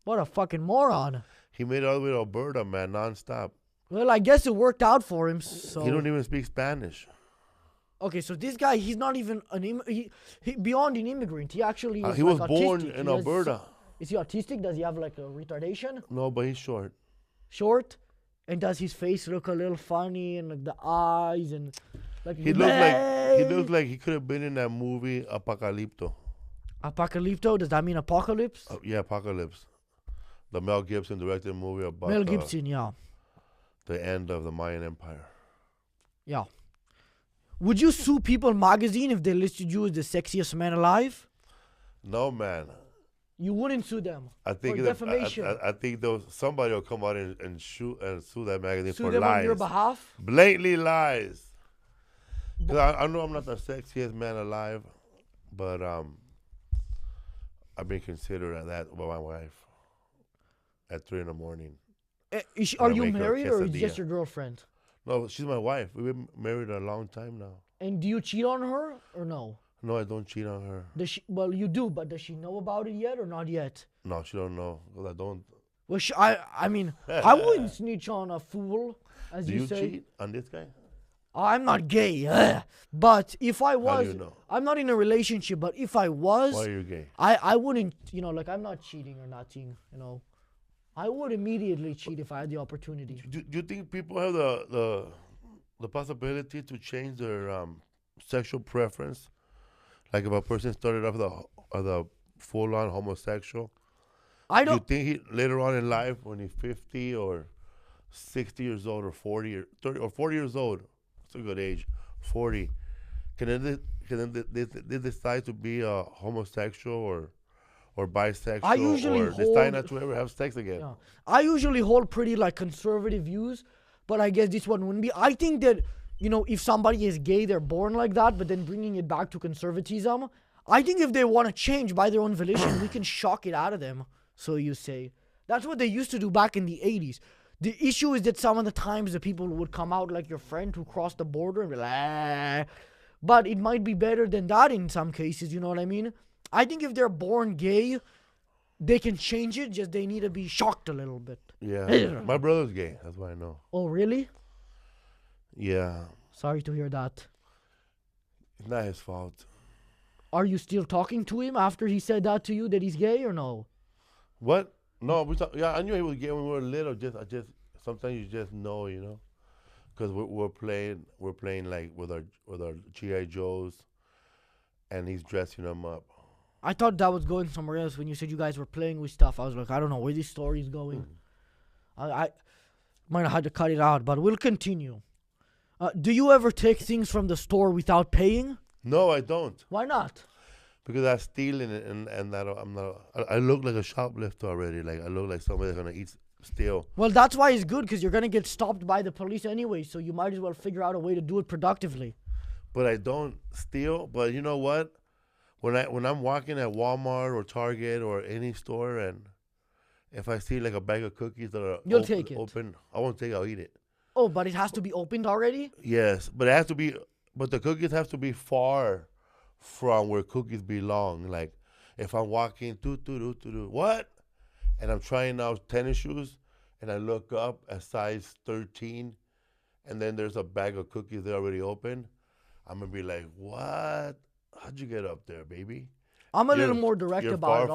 What a fucking moron. He made it all the way to Alberta, man, nonstop. Well, I guess it worked out for him, so... He don't even speak Spanish. Okay, so this guy, he's not even he beyond an immigrant. He actually is he was like born autistic. in Alberta. Is he autistic? Does he have like a retardation? No, but he's short. Short? And does his face look a little funny and like the eyes and like he looks like he could have been in that movie Apocalypto. Apocalypto? Does that mean apocalypse? Yeah, Apocalypse. The Mel Gibson directed movie about Mel Gibson, yeah. The end of the Mayan Empire. Yeah. Would you sue People magazine if they listed you as the sexiest man alive? No, man. You wouldn't sue them for defamation. I think somebody will come out and sue that magazine sue for them lies. On your behalf? Blatantly lies. Because I know I'm not the sexiest man alive, but I've been considered at that by my wife at 3 a.m. Are you married or is it just your girlfriend? No, she's my wife. We've been married a long time now. And do you cheat on her or no? No, I don't cheat on her. Well, you do, but does she know about it yet or not yet? No, she don't know. Well, I don't. Well, I mean, I wouldn't snitch on a fool, as you say. Do you cheat on this guy? I'm not gay, but if I was, how do you know? I'm not in a relationship. But if I was, why are you gay? I wouldn't, like I'm not cheating or nothing, I would immediately cheat if I had the opportunity. Do you think people have the possibility to change their sexual preference? Like if a person started off as a full-on homosexual, I don't. Do you think later on in life, when he's 50 or 60 years old or 40 or 30 or 40 years old, it's a good age, 40, can they decide to be a homosexual or bisexual or decide not to ever have sex again? Yeah. I usually hold pretty conservative views, but I guess this one wouldn't be. I think that, if somebody is gay, they're born like that, but then bringing it back to conservatism, I think if they want to change by their own volition, we can shock it out of them, so you say. That's what they used to do back in the 80s. The issue is that some of the times the people would come out like your friend who crossed the border and be like, ah. But it might be better than that in some cases, you know what I mean? I think if they're born gay, they can change it, just they need to be shocked a little bit. Yeah. My brother's gay, that's why I know. Oh, really? Yeah. Sorry to hear that. It's not his fault. Are you still talking to him after he said that to you, that he's gay or no? What? No, I knew he was gay when we were little. Sometimes you just know, because we're playing like with our G.I. Joes, and he's dressing them up. I thought that was going somewhere else when you said you guys were playing with stuff. I was like, I don't know where this story is going. I might have had to cut it out, but we'll continue. Do you ever take things from the store without paying? No, I don't. Why not? Because that's stealing it, and I'm not. I look like a shoplifter already. Like I look like somebody that's gonna steal. Well, that's why it's good, because you're gonna get stopped by the police anyway. So you might as well figure out a way to do it productively. But I don't steal. But you know what? When I'm walking at Walmart or Target or any store, and if I see like a bag of cookies that are open, I won't take it. I'll eat it. Oh, but it has to be opened already? Yes, but it has to be. But the cookies have to be far from where cookies belong. Like if I'm walking, what? And I'm trying out tennis shoes, and I look up at size 13, and then there's a bag of cookies that already open. I'm gonna be like, what? How'd you get up there, baby? I'm a little more direct about it.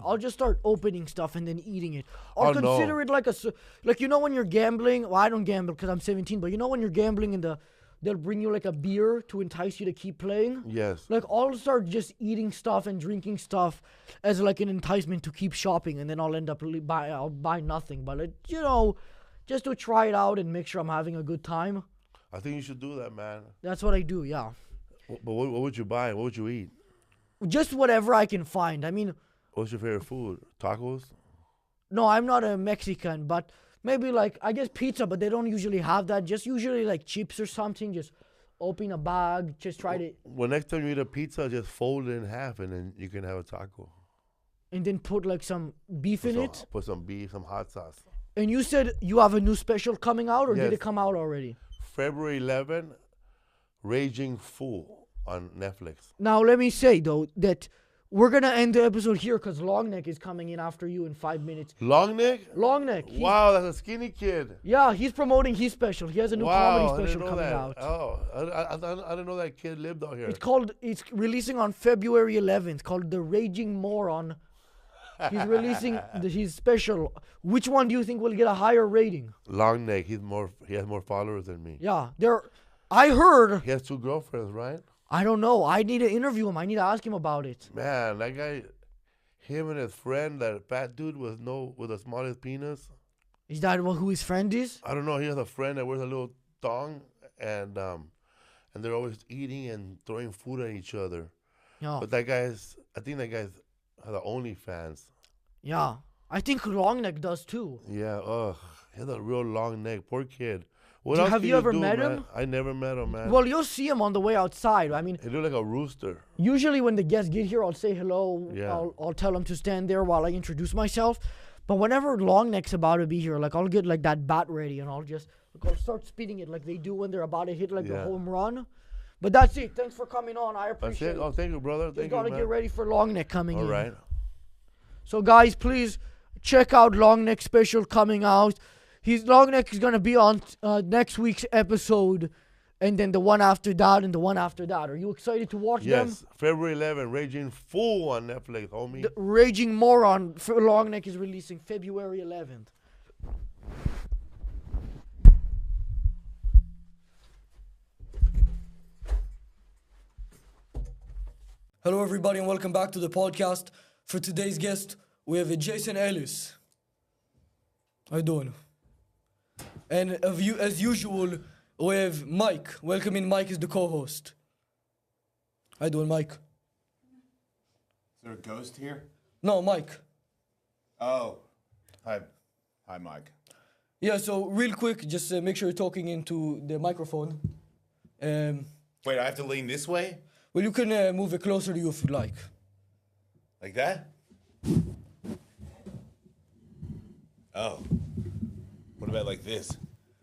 I'll just start opening stuff and then eating it. I'll consider it like when you're gambling. Well, I don't gamble because I'm 17, but when you're gambling in the they'll bring you like a beer to entice you to keep playing. Yes. Like I'll start just eating stuff and drinking stuff as like an enticement to keep shopping, and then I'll end up I'll buy nothing, but just to try it out and make sure I'm having a good time. I think you should do that, man. That's what I do, yeah. But what would you buy? What would you eat? Just whatever I can find. I mean, What's your favorite food? Tacos? no, I'm not a Mexican, but maybe like, I guess pizza, but they don't usually have that. Just usually like chips or something. Just open a bag, just try to, Well, next time you eat a pizza, just fold it in half and then you can have a taco. and then put like some beef in it. Put some beef, some hot sauce. And you said you have a new special coming out, or did Yes. it come out already? February 11, Raging Fool on Netflix. Now, let me say, though, that we're going to end the episode here because Longneck is coming in after you in 5 minutes. Long neck? Longneck. Wow, that's a skinny kid. Yeah, he's promoting his special. He has a new Wow, comedy I didn't special know coming that. out. Oh, I didn't know that kid lived out here. It's releasing on February 11th, called The Raging Moron. He's releasing his special. Which one do you think will get a higher rating? Long neck. He has more followers than me. Yeah, I heard. He has 2 girlfriends, right? I don't know. I need to interview him. I need to ask him about it. Man, that guy, him and his friend, that fat dude with the smallest penis. Is that who his friend is? I don't know. He has a friend that wears a little thong, and they're always eating and throwing food at each other. Yeah. But I think that guy's the OnlyFans. Yeah. I think Longneck does too. Yeah. Ugh. He has a real long neck. Poor kid. What Have can you ever do, met man? him? I never met him, man. Well, you'll see him on the way outside. I mean, He looked like a rooster. usually when the guests get here, I'll say hello. Yeah. I'll tell them to stand there while I introduce myself. But whenever Longneck's about to be here, like I'll get like that bat ready and I'll start spitting it like they do when they're about to hit like the Yeah. home run. But that's it. Thanks for coming on. I That's appreciate it. it. Oh, thank you, brother. Just Thank you, gotta man. get ready for Longneck coming All in. right. So guys, please check out Longneck special coming out. Longneck is gonna be on next week's episode, and then the one after that, and the one after that. Are you excited to watch them? Yes. February 11, Raging Fool on Netflix, homie. The Raging Moron for Longneck is releasing February 11th. Hello, everybody, and welcome back to the podcast. For today's guest, we have Jason Ellis. How you doing? And as usual, we have Mike. Welcome in. Mike is the co-host. How you doing, Mike? Is there a ghost here? No, Mike. Oh. Hi, Mike. Yeah, so real quick, just make sure you're talking into the microphone. Wait, I have to lean this way? Well, you can move it closer to you if you like. Like that? Oh. What about like this? Is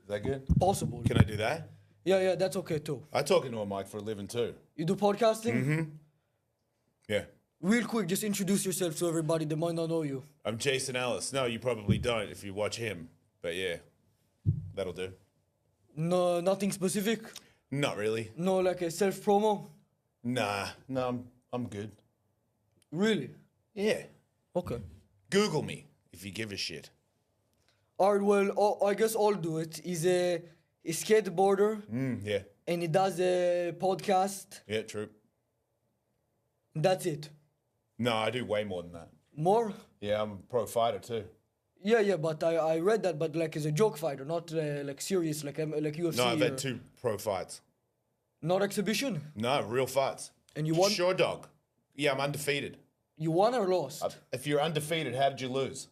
that good? Possible. Can I do that? Yeah, that's okay too. I talk into a mic for a living too. You do podcasting? Mm-hmm. Yeah. Real quick, just introduce yourself to everybody that might not know you. I'm Jason Ellis. No, you probably don't if you watch him. But yeah, that'll do. No, nothing specific? Not really. No, like a self-promo? Nah, no, I'm good. Really? Yeah. Okay. Google me if you give a shit. Alright, well, I guess I'll do it. He's a skateboarder, Yeah. and he does a podcast. Yeah, true. That's it. No, I do way more than that. More? Yeah, I'm a pro fighter too. Yeah, but I read that, but like as a joke fighter, not like serious, like UFC. No, I've had 2 pro fights. Not exhibition? No, real fights. And you won? Sure, dog. Yeah, I'm undefeated. You won or lost? If you're undefeated, how did you lose?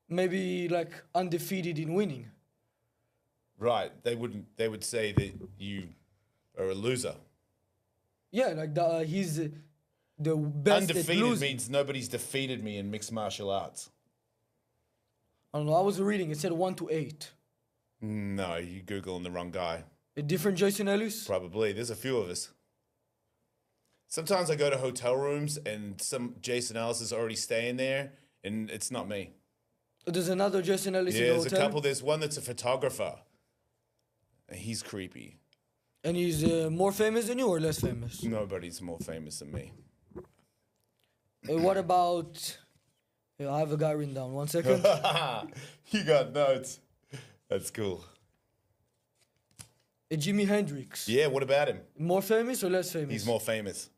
Maybe like undefeated in winning. Right. They would say that you are a loser. Yeah, like he's the best at Undefeated losing. means nobody's defeated me in mixed martial arts. I don't know. I was reading. It said 1 to 8. No, you Googling the wrong guy. A different Jason Ellis? Probably. There's a few of us. Sometimes I go to hotel rooms and some Jason Ellis is already staying there, and it's not me. There's another Jason Ellis in Yeah, the there's hotel. a couple. There's one that's a photographer. And he's creepy. And he's more famous than you or less famous? Nobody's more famous than me. What about... Yeah, I have a guy written down. 1 second. You got notes. That's cool. Jimi Hendrix. Yeah, what about him? More famous or less famous? He's more famous.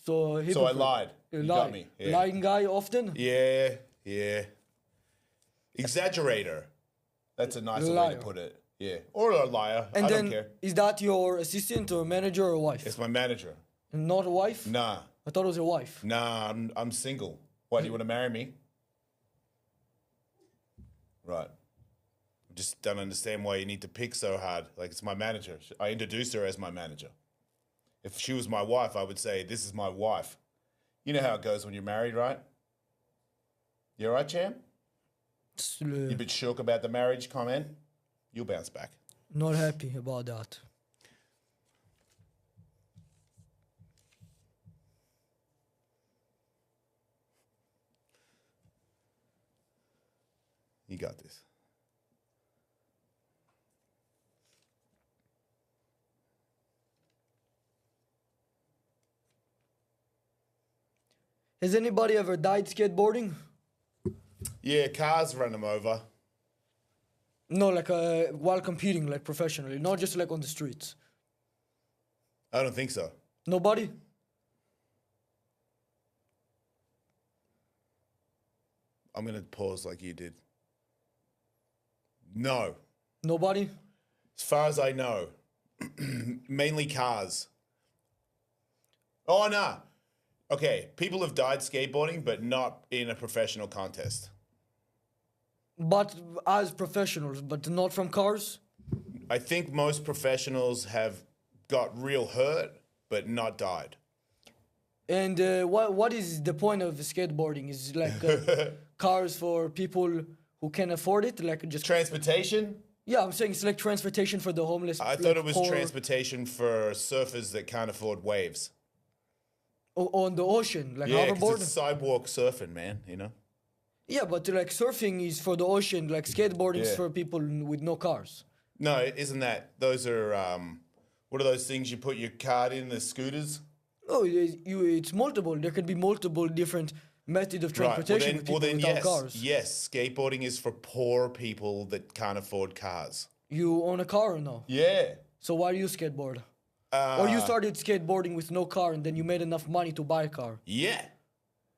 So, So I lied. You got me. Yeah. Lying guy often? Yeah. Exaggerator. That's a nicer way to put it. Yeah. Or a liar. And I then, don't care. is that your assistant or manager or wife? It's my manager. Not a wife? Nah. I thought it was your wife. Nah, I'm single. Why, do you want to marry me? Right. Just don't understand why you need to pick so hard. Like, it's my manager. I introduced her as my manager. If she was my wife, I would say, this is my wife. You know how it goes when you're married, right? You all right, champ? You a bit shook about the marriage comment? You'll bounce back. Not happy about that. You got this. Has anybody ever died skateboarding? Yeah, cars run them over. No, like while competing, like professionally, not just like on the streets. I don't think so. Nobody? I'm going to pause like you did. No. Nobody? As far as I know, mainly cars. Oh, no. Okay, people have died skateboarding, but not in a professional contest. But as professionals, but not from cars? I think most professionals have got real hurt, but not died. And what is the point of skateboarding? Is it like cars for people who can afford it? Like just Transportation? Yeah, I'm saying it's like transportation for the homeless. I thought it was transportation for surfers that can't afford waves. On the ocean, like Yeah, 'cause hoverboard? it's sidewalk surfing, man, you know? Yeah, but like surfing is for the ocean, like skateboarding is Yeah. for people with no cars. No, isn't that? Those are, what are those things you put your card in, the scooters? No, it's multiple. There could be multiple different methods of transportation with people without yes, cars. yes, skateboarding is for poor people that can't afford cars. You own a car or no? Yeah. So why do you skateboard? Or you started skateboarding with no car and then you made enough money to buy a car. Yeah.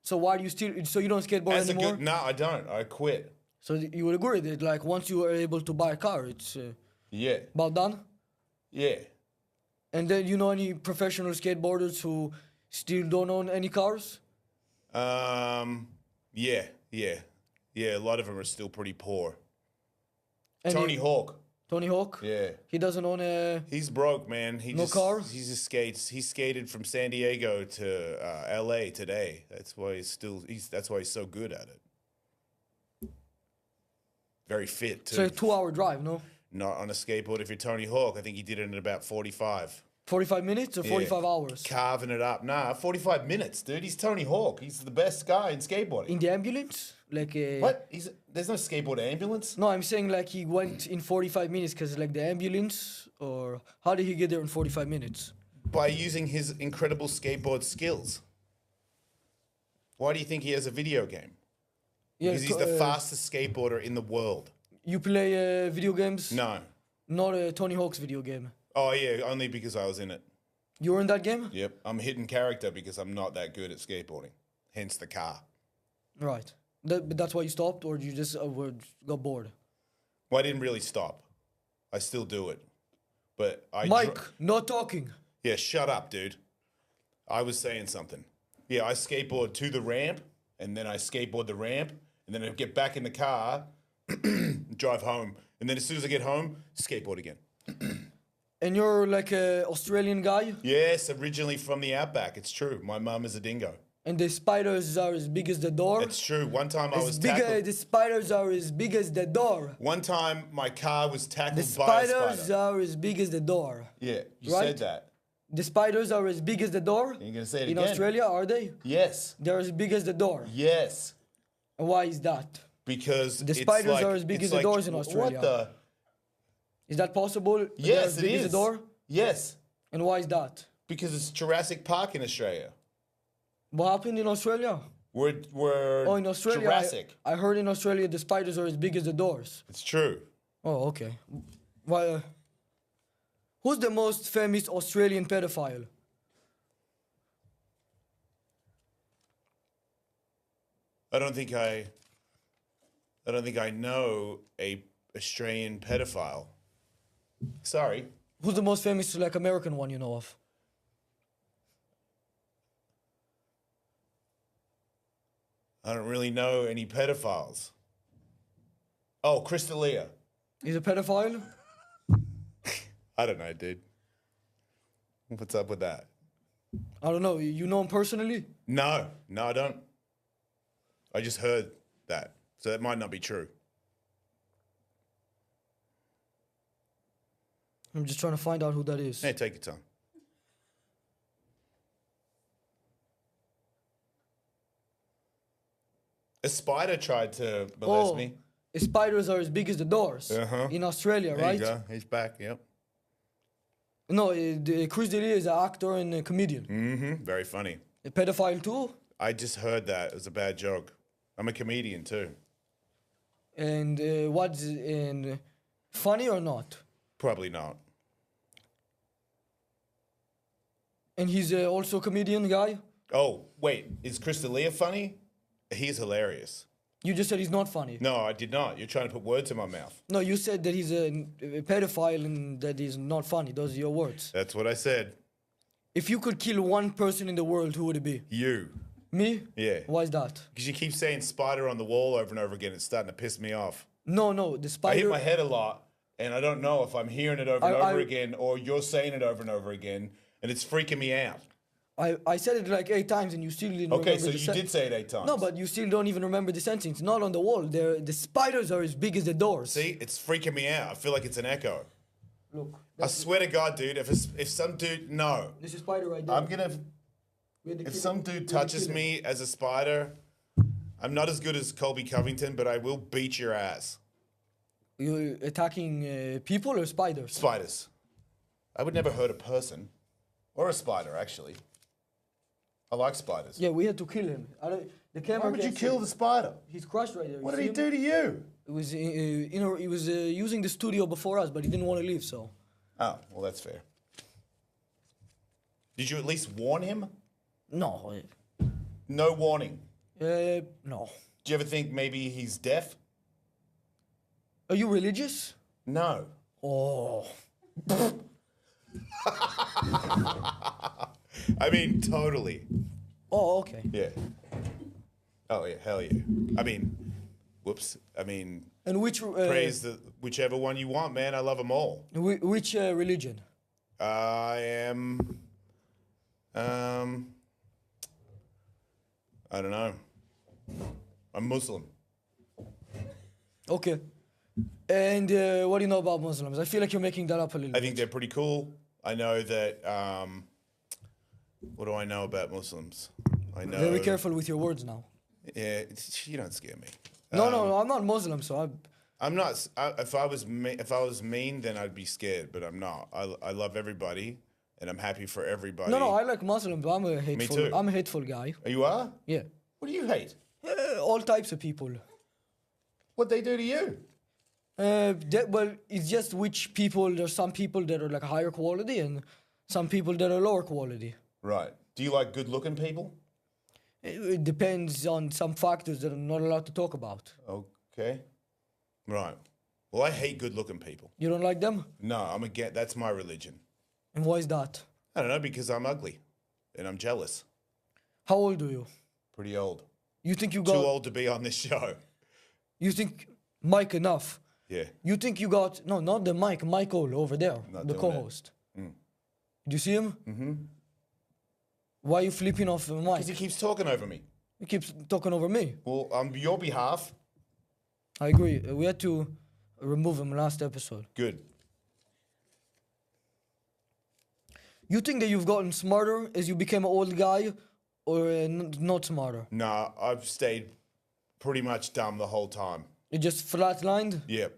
So why do you still? So you don't skateboard That's anymore? no, I don't. I quit. So you would agree that like once you are able to buy a car, it's Yeah. about done. Yeah. And then you know any professional skateboarders who still don't own any cars? Yeah. A lot of them are still pretty poor. Any- Tony Hawk. Tony Hawk? Yeah. He doesn't own a. He's broke, man. No car? He just skates. He skated from San Diego to L.A. today. That's why that's why he's so good at it. Very fit too. So a 2-hour drive, no? Not on a skateboard. If you're Tony Hawk, I think he did it in about 45. 45 minutes or 45 hours? Carving it up. Nah, 45 minutes, dude. He's Tony Hawk. He's the best guy in skateboarding. In the ambulance? Like What? There's no skateboard ambulance? No, I'm saying like he went in 45 minutes because like the ambulance, or how did he get there in 45 minutes? By using his incredible skateboard skills. Why do you think he has a video game? Yeah, Because he's the fastest skateboarder in the world. You play video games? No. Not a Tony Hawk's video game. Oh, yeah, only because I was in it. You were in that game? Yep. I'm a hidden character because I'm not that good at skateboarding. Hence the car. Right. But that's why you stopped, or you just got bored? Well, I didn't really stop. I still do it. But Mike, not talking. Yeah, shut up, dude. I was saying something. Yeah, I skateboard to the ramp, and then I skateboard the ramp, and then I get back in the car, drive home, and then as soon as I get home, skateboard again. And you're like a Australian guy? Yes, originally from the outback. It's true. My mum is a dingo. And the spiders are as big as the door? It's true. One time I was big, tackled. the spiders are as big as the door. One time my car was The tackled by a spiders spider. are as big as the door. Yeah, you Right? said that. The spiders are as big as the door? You're gonna say it In again. Australia, are they? Yes. They're as big as the door. Yes. And why is that? Because The it's spiders like, are as big it's as the like- doors in Australia. What the? Is that possible? They're Yes, as it big as is. the door? Yes. And why is that? Because it's Jurassic Park in Australia. What happened in Australia? We're Oh, in Australia, Jurassic. I heard in Australia the spiders are as big as the doors. It's true. Oh, okay. Why? Who's the most famous Australian pedophile? I don't think I know a Australian pedophile. Sorry. Who's the most famous like American one you know of? I don't really know any pedophiles. Oh, Crystalia. He's a pedophile? I don't know, dude. What's up with that? I don't know. You know him personally? No, I don't. I just heard that. So that might not be true. I'm just trying to find out who that is. Hey, take your time. A spider tried to molest me. Spiders are as big as the doors in Australia, There right? you go. He's back, yep. No, Chris D'Elia is an actor and a comedian. Mm-hmm. Very funny. A pedophile too? I just heard that. It was a bad joke. I'm a comedian too. And funny or not? Probably not. And he's also a comedian guy? Oh, wait. Is Crystalia funny? He's hilarious. You just said he's not funny. No, I did not. You're trying to put words in my mouth. No, you said that he's a pedophile and that he's not funny. Those are your words. That's what I said. If you could kill one person in the world, who would it be? You. Me? Yeah. Why is that? Because you keep saying spider on the wall over and over again. It's starting to piss me off. No, the I hit spider. my head a lot, and I don't know if I'm hearing it over and I- over again or you're saying it over and over again, and it's freaking me out. I said it like 8 times and you still didn't Okay, remember so the you sen- did say it 8 times. No, but you still don't even remember the sentence. Not on the wall. The spiders are as big as the doors. See, it's freaking me out. I feel like it's an echo. Look. I swear to God, dude, if some dude, no. This is spider right there. I'm gonna, We had to if kill- some we had dude to touches kill him. me as a spider, I'm not as good as Colby Covington, but I will beat your ass. You attacking people or spiders? Spiders. I would never hurt a person. Or a spider, actually. I like spiders. Yeah, we had to kill him. The camera. Why would you can't see kill him. the spider? He's crushed right there. What You did he see him? do to you? It was, he was using the studio before us, but he didn't want to leave. So Oh, well, that's fair. Did you at least warn him? no, No warning. no. Do you ever think maybe he's deaf? Are you religious? No. Oh, I mean, totally. oh, okay. Yeah. Oh, yeah, hell yeah. I mean, whoops. I mean, And which praise the whichever one you want, man. I love them all. which religion? I am, I don't know. I'm Muslim. Okay. And what do you know about Muslims? I feel like you're making that up a little I bit. think they're pretty cool. I know that, what do I know about Muslims? I know. Very careful with your words now. Yeah, you don't scare me. No, I'm not Muslim, so I'm not. If I was mean, then I'd be scared. But I'm not. I love everybody, and I'm happy for everybody. no, I like Muslims. But I'm a hateful. too. I'm a hateful guy. You are? Yeah. What do you hate? All types of people. What they do to you? Well, it's just which people. There's some people that are like higher quality, and some people that are lower quality. Right. Do you like good-looking people? It depends on some factors that I'm not allowed to talk about. Okay. Right. Well, I hate good-looking people. You don't like them? No, I'm against. That's my religion. And why is that? I don't know, because I'm ugly, and I'm jealous. How old are you? Pretty old. You think you Too got? old to be on this show. You think Mike enough? Yeah. You think you got? No, not the Mike. Michael over there, Not the doing that. co-host. Do you see him? Mm-hmm. Why are you flipping off Mike? Because he keeps talking over me. He keeps talking over me. Well, on your behalf, I agree. We had to remove him last episode. good. You think that you've gotten smarter as you became an old guy, or not smarter? Nah, I've stayed pretty much dumb the whole time. You just flatlined? Yep.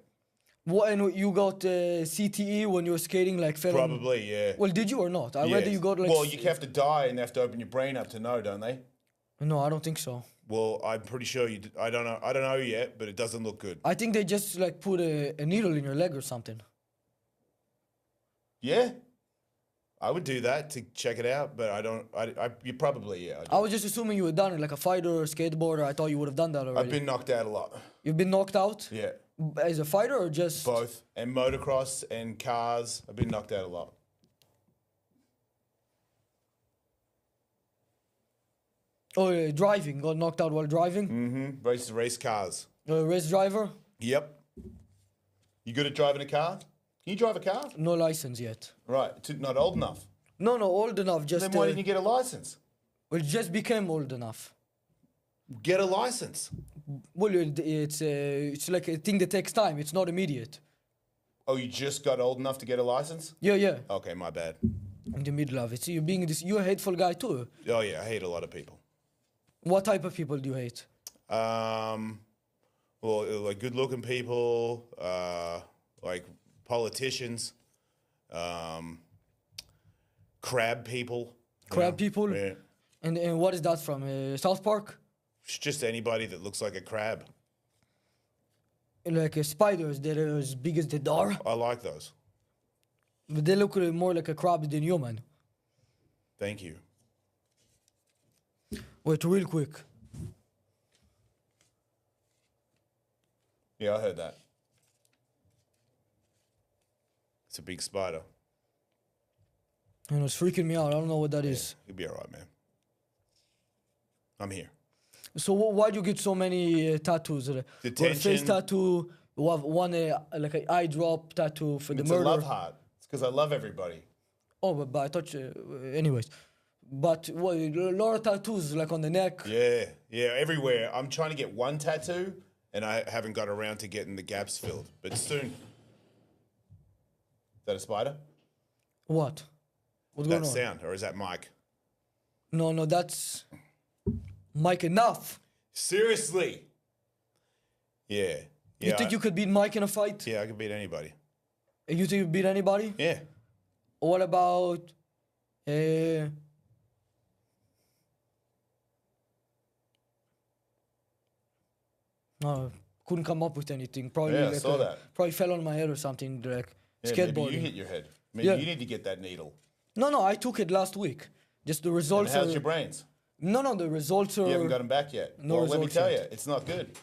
What, and you got CTE when you were skating, like fell on- Probably, yeah. Well, did you or not? I read Yes. that you got like. Well, you have to die and they have to open your brain up to know, don't they? No, I don't think so. Well, I'm pretty sure you. I don't know. I don't know yet, but it doesn't look good. I think they just like put a needle in your leg or something. Yeah. I would do that to check it out, but I don't. You probably, yeah. I was just assuming you had done it like a fighter or skateboarder. I thought you would have done that already. I've been knocked out a lot. You've been knocked out? Yeah. As a fighter or just Both. And motocross and cars. I've been knocked out a lot. Oh, yeah, driving? Got knocked out while driving? Mm-hmm. Race cars. Race driver? Yep. You good at driving a car? Can you drive a car? No license yet. Right. Not old enough. No, old enough. Just Then why didn't you get a license? well, just became old enough. Get a license. Well, it's like a thing that takes time. It's not immediate. Oh, you just got old enough to get a license? Yeah. Okay, my bad. In the middle of it. So you're a hateful guy too. Oh yeah, I hate a lot of people. What type of people do you hate? Well, like good-looking people, like politicians, crab people. Crab people? Yeah. And what is that from? South Park? It's just anybody that looks like a crab. Like spiders that are as big as the door. I like those. But they look more like a crab than human. Thank you. Wait, real quick. Yeah, I heard that. It's a big spider. You know, it's freaking me out. I don't know what that is. You'll be all right, man. I'm here. So why'd you get so many tattoos? You got a face Detention. tattoo. You have one like an eye drop tattoo for the It's murder. a love heart. It's because I love everybody. Oh, but I thought anyways. But what, a lot of tattoos like on the neck. Yeah, everywhere. I'm trying to get one tattoo, and I haven't got around to getting the gaps filled. But soon. Is that a spider? What? What's going That on? sound, or is that Mike? No, that's Mike enough. Seriously? Yeah. You think you could beat Mike in a fight? Yeah, I could beat anybody. You think you beat anybody? Yeah. What about no, couldn't come up with anything. Probably Yeah, I saw that. Probably fell on my head or something like Yeah, skateboarding. maybe you hit your head. Maybe Yeah. you need to get that needle. No, I took it last week. Just the And results how's are your brains? No, the results are You haven't got them back yet. No well, let me results tell yet. you, it's not good.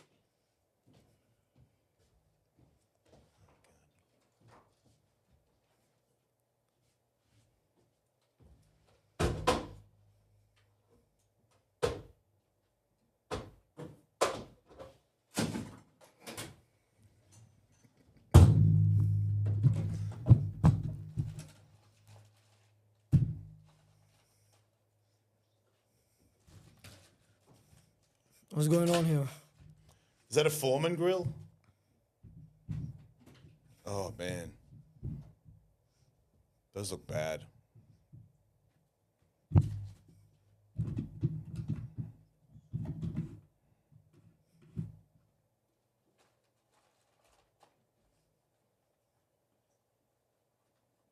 What's going on here? Is that a Foreman grill? Oh, man. Those look bad.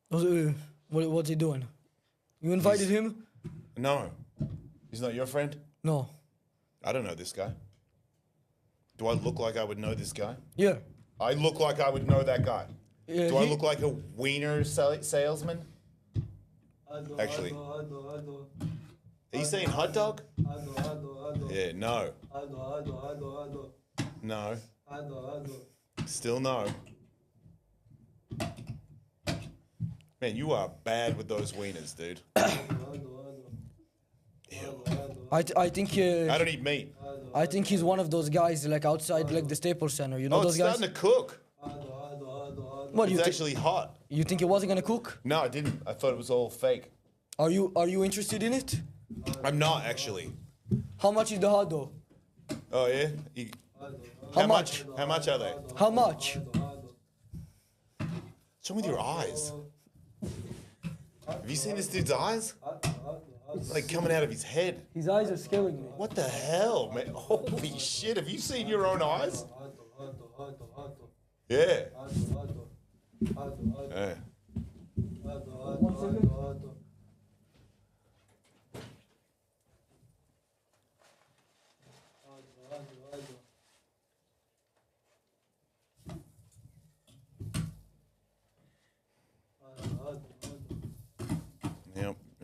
What's he doing? You invited him? No. He's not your friend? No. I don't know this guy. Do I look like I would know this guy? Yeah. I look like I would know that guy. Yeah, Do I he- look like a wiener salesman? Actually. Aldo. Are you saying hot dog? Aldo. Yeah, no. Aldo. No. Aldo. Still no. Man, you are bad with those wieners, dude. Ew. I think I don't eat meat. I think he's one of those guys like outside like the Staples Center. You know Oh, it's those guys? starting to cook. What It's you actually hot. you think he wasn't gonna cook? No, I didn't. I thought it was all fake. Are you interested in it? I'm not actually. How much is the hot dog? Oh yeah. How much? How much are they? How much? Show me your eyes. Have you seen this dude's eyes? Like coming out of his head. His eyes are scaring me. What the hell, man? Holy shit! Have you seen your own eyes? Yeah. Yeah.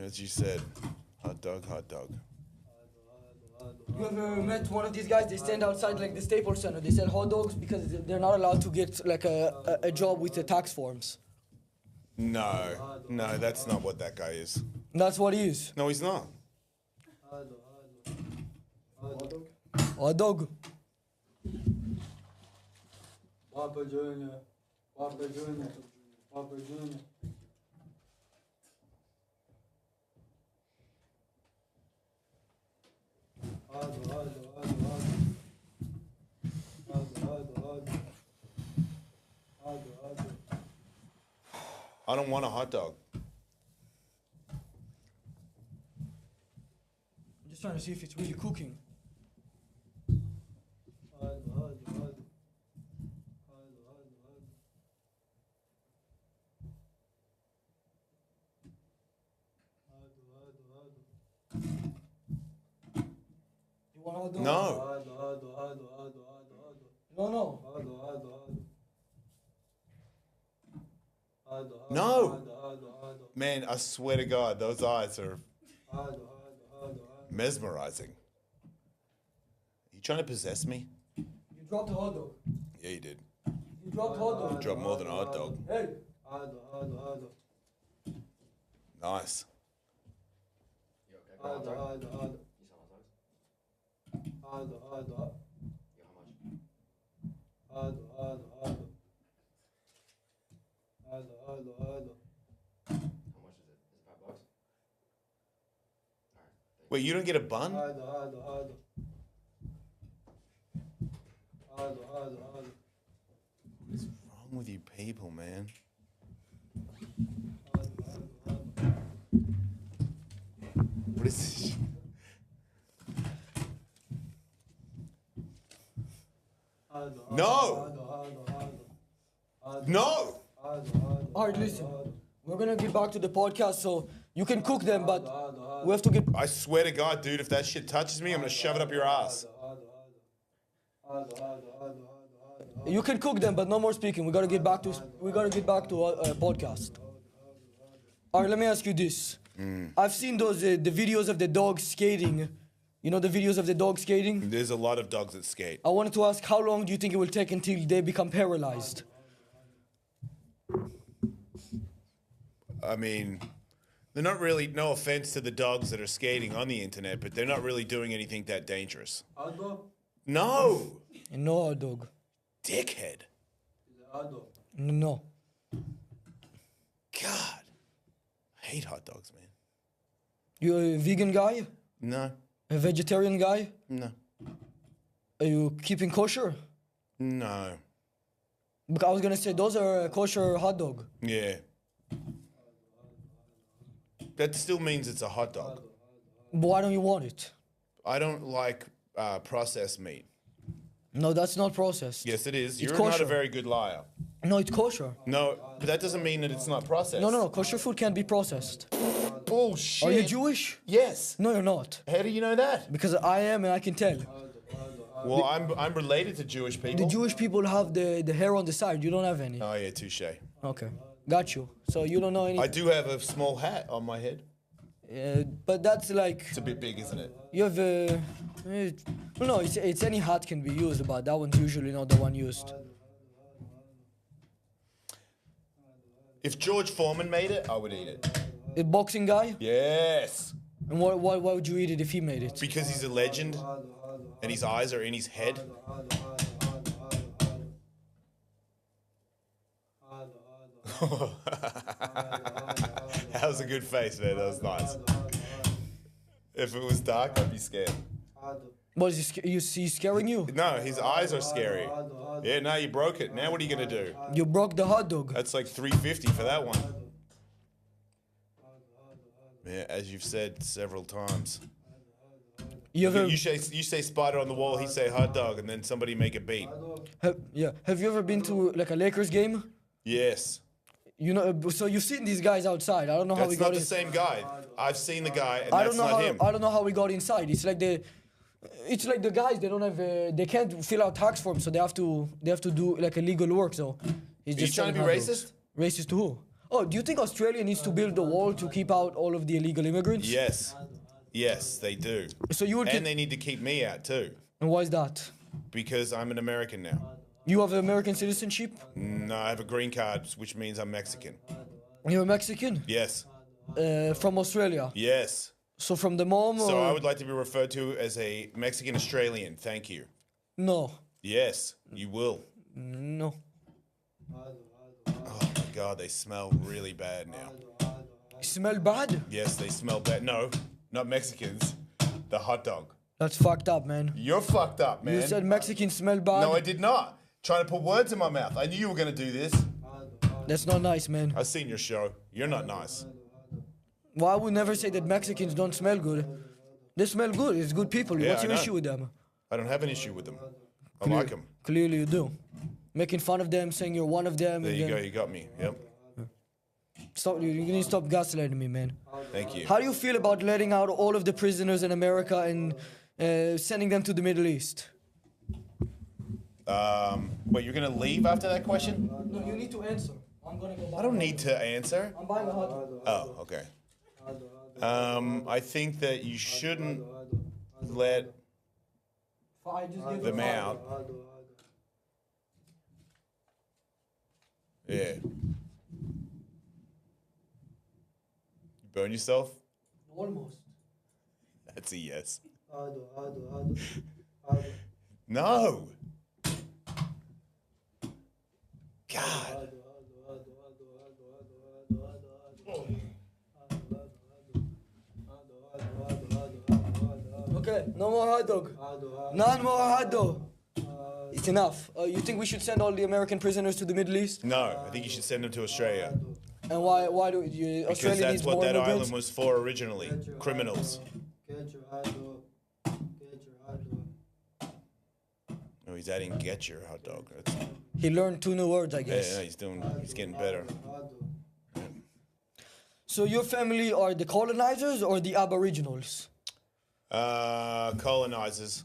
As you said, hot dog, hot dog. You ever met one of these guys? They stand outside like the Staples Center. They sell hot dogs because they're not allowed to get like a job with the tax forms. No, that's not what that guy is. That's what he is. No, he's not. Hot dog. Papa Junior. Papa Junior. Papa Junior. I don't want a hot dog. I'm just trying to see if it's really cooking. You want hot dog? No. No. No. Man, I swear to God, those eyes are mesmerizing. You trying to possess me? You dropped a hot dog. Yeah, you did. You dropped hot dog. You dropped more than a hot dog. Hey. Nice. Wait, you don't get a bun? What is wrong with you people, man? What is this? No! No! Alright, listen. We're gonna get back to the podcast, so you can cook them, but we have to get. I swear to God, dude, if that shit touches me, I'm gonna shove it up your ass. You can cook them, but no more speaking. We gotta get back to podcast. Alright, let me ask you this. I've seen those the videos of the dogs skating. You know the videos of the dogs skating? There's a lot of dogs that skate. I wanted to ask, how long do you think it will take until they become paralyzed? I mean, they're not really, no offense to the dogs that are skating on the internet, but they're not really doing anything that dangerous. No! No, dog. Dickhead. No. God. I hate hot dogs, man. You a vegan guy? No. A vegetarian guy? No. Are you keeping kosher? No. Because I was gonna say those are a kosher hot dog. Yeah. That still means it's a hot dog. But why don't you want it? I don't like processed meat. No, that's not processed. Yes, it is. It's You're not kosher. a very good liar. No, it's kosher. No, but that doesn't mean that it's not processed. No. Kosher food can't be processed. Bullshit. Are you Jewish? Yes. No, you're not. How do you know that? Because I am, and I can tell. Well, I'm related to Jewish people. The Jewish people have the hair on the side. You don't have any. Oh yeah, touche. Okay, got you. So you don't know any. I do have a small hat on my head. But that's like It's a bit big, isn't it? you have a. No, it's any hat can be used, but that one's usually not the one used. If George Foreman made it, I would eat it. A boxing guy. Yes. And why would you eat it if he made it? Because he's a legend, and his eyes are in his head. That was a good face, man. That was nice. If it was dark, I'd be scared. What is he scaring you? No, his eyes are scary. Yeah, no, you broke it. Now what are you gonna do? You broke the hot dog. That's like $3.50 for that one. Yeah, as you've said several times. You ever You say spider on the wall, he say hot dog, and then somebody make a beat. have you ever been to like a Lakers game? Yes. You know, so you've seen these guys outside. I don't know how we That's got not the in. same guy. I've seen the guy, and I that's don't know not how him. I don't know how we got inside. It's like the guys. They don't have. They can't fill out tax forms, so they have to do like illegal work. So he's Are you just trying to be selling hot dogs. racist? Racist to who? Oh, do you think Australia needs to build a wall to keep out all of the illegal immigrants? Yes. Yes, they do. So you would. And they need to keep me out too, And why is that? because I'm an American now. You have American citizenship. No, I have a green card, which means I'm Mexican. You're Mexican. Yes. From Australia. Yes. So from the mom. So or... I would like to be referred to as a Mexican Australian. Thank you. No. Yes, you will. No. Oh my God, they smell really bad now. Smell bad? Yes, they smell bad. No, not Mexicans. The hot dog. That's fucked up, man. You're fucked up, man. You said Mexicans smell bad. No, I did not. Trying to put words in my mouth. I knew you were going to do this. That's not nice, man. I've seen your show. You're not nice. Well, I would never say that Mexicans don't smell good. They smell good. It's good people. Yeah, What's I your know. issue with them? I don't have an issue with them. I like them. Clearly you do. Making fun of them, saying you're one of them. There and you then- go. You got me. Yep. Stop. You need to stop gaslighting me, man. Thank you. How do you feel about letting out all of the prisoners in America and sending them to the Middle East? Wait, you're going to leave after that question? No, you need to answer. I'm gonna go. I don't need to answer. I'm buying a hot dog. Oh, okay. I think that you shouldn't let I just gave them a out. Yeah. You burn yourself? Almost. That's a yes. No. God. Okay, no more hot dog. None more hot dog. It's enough. You think we should send all the American prisoners to the Middle East? No, I think you should send them to Australia. And why do you? Because Australia that's needs what more that immigrants. island was for originally. Criminals. Oh, he's adding get your hot dog. That's, He learned 2 new words, I guess. yeah, he's getting better. So your family are the colonizers or the aboriginals? Colonizers.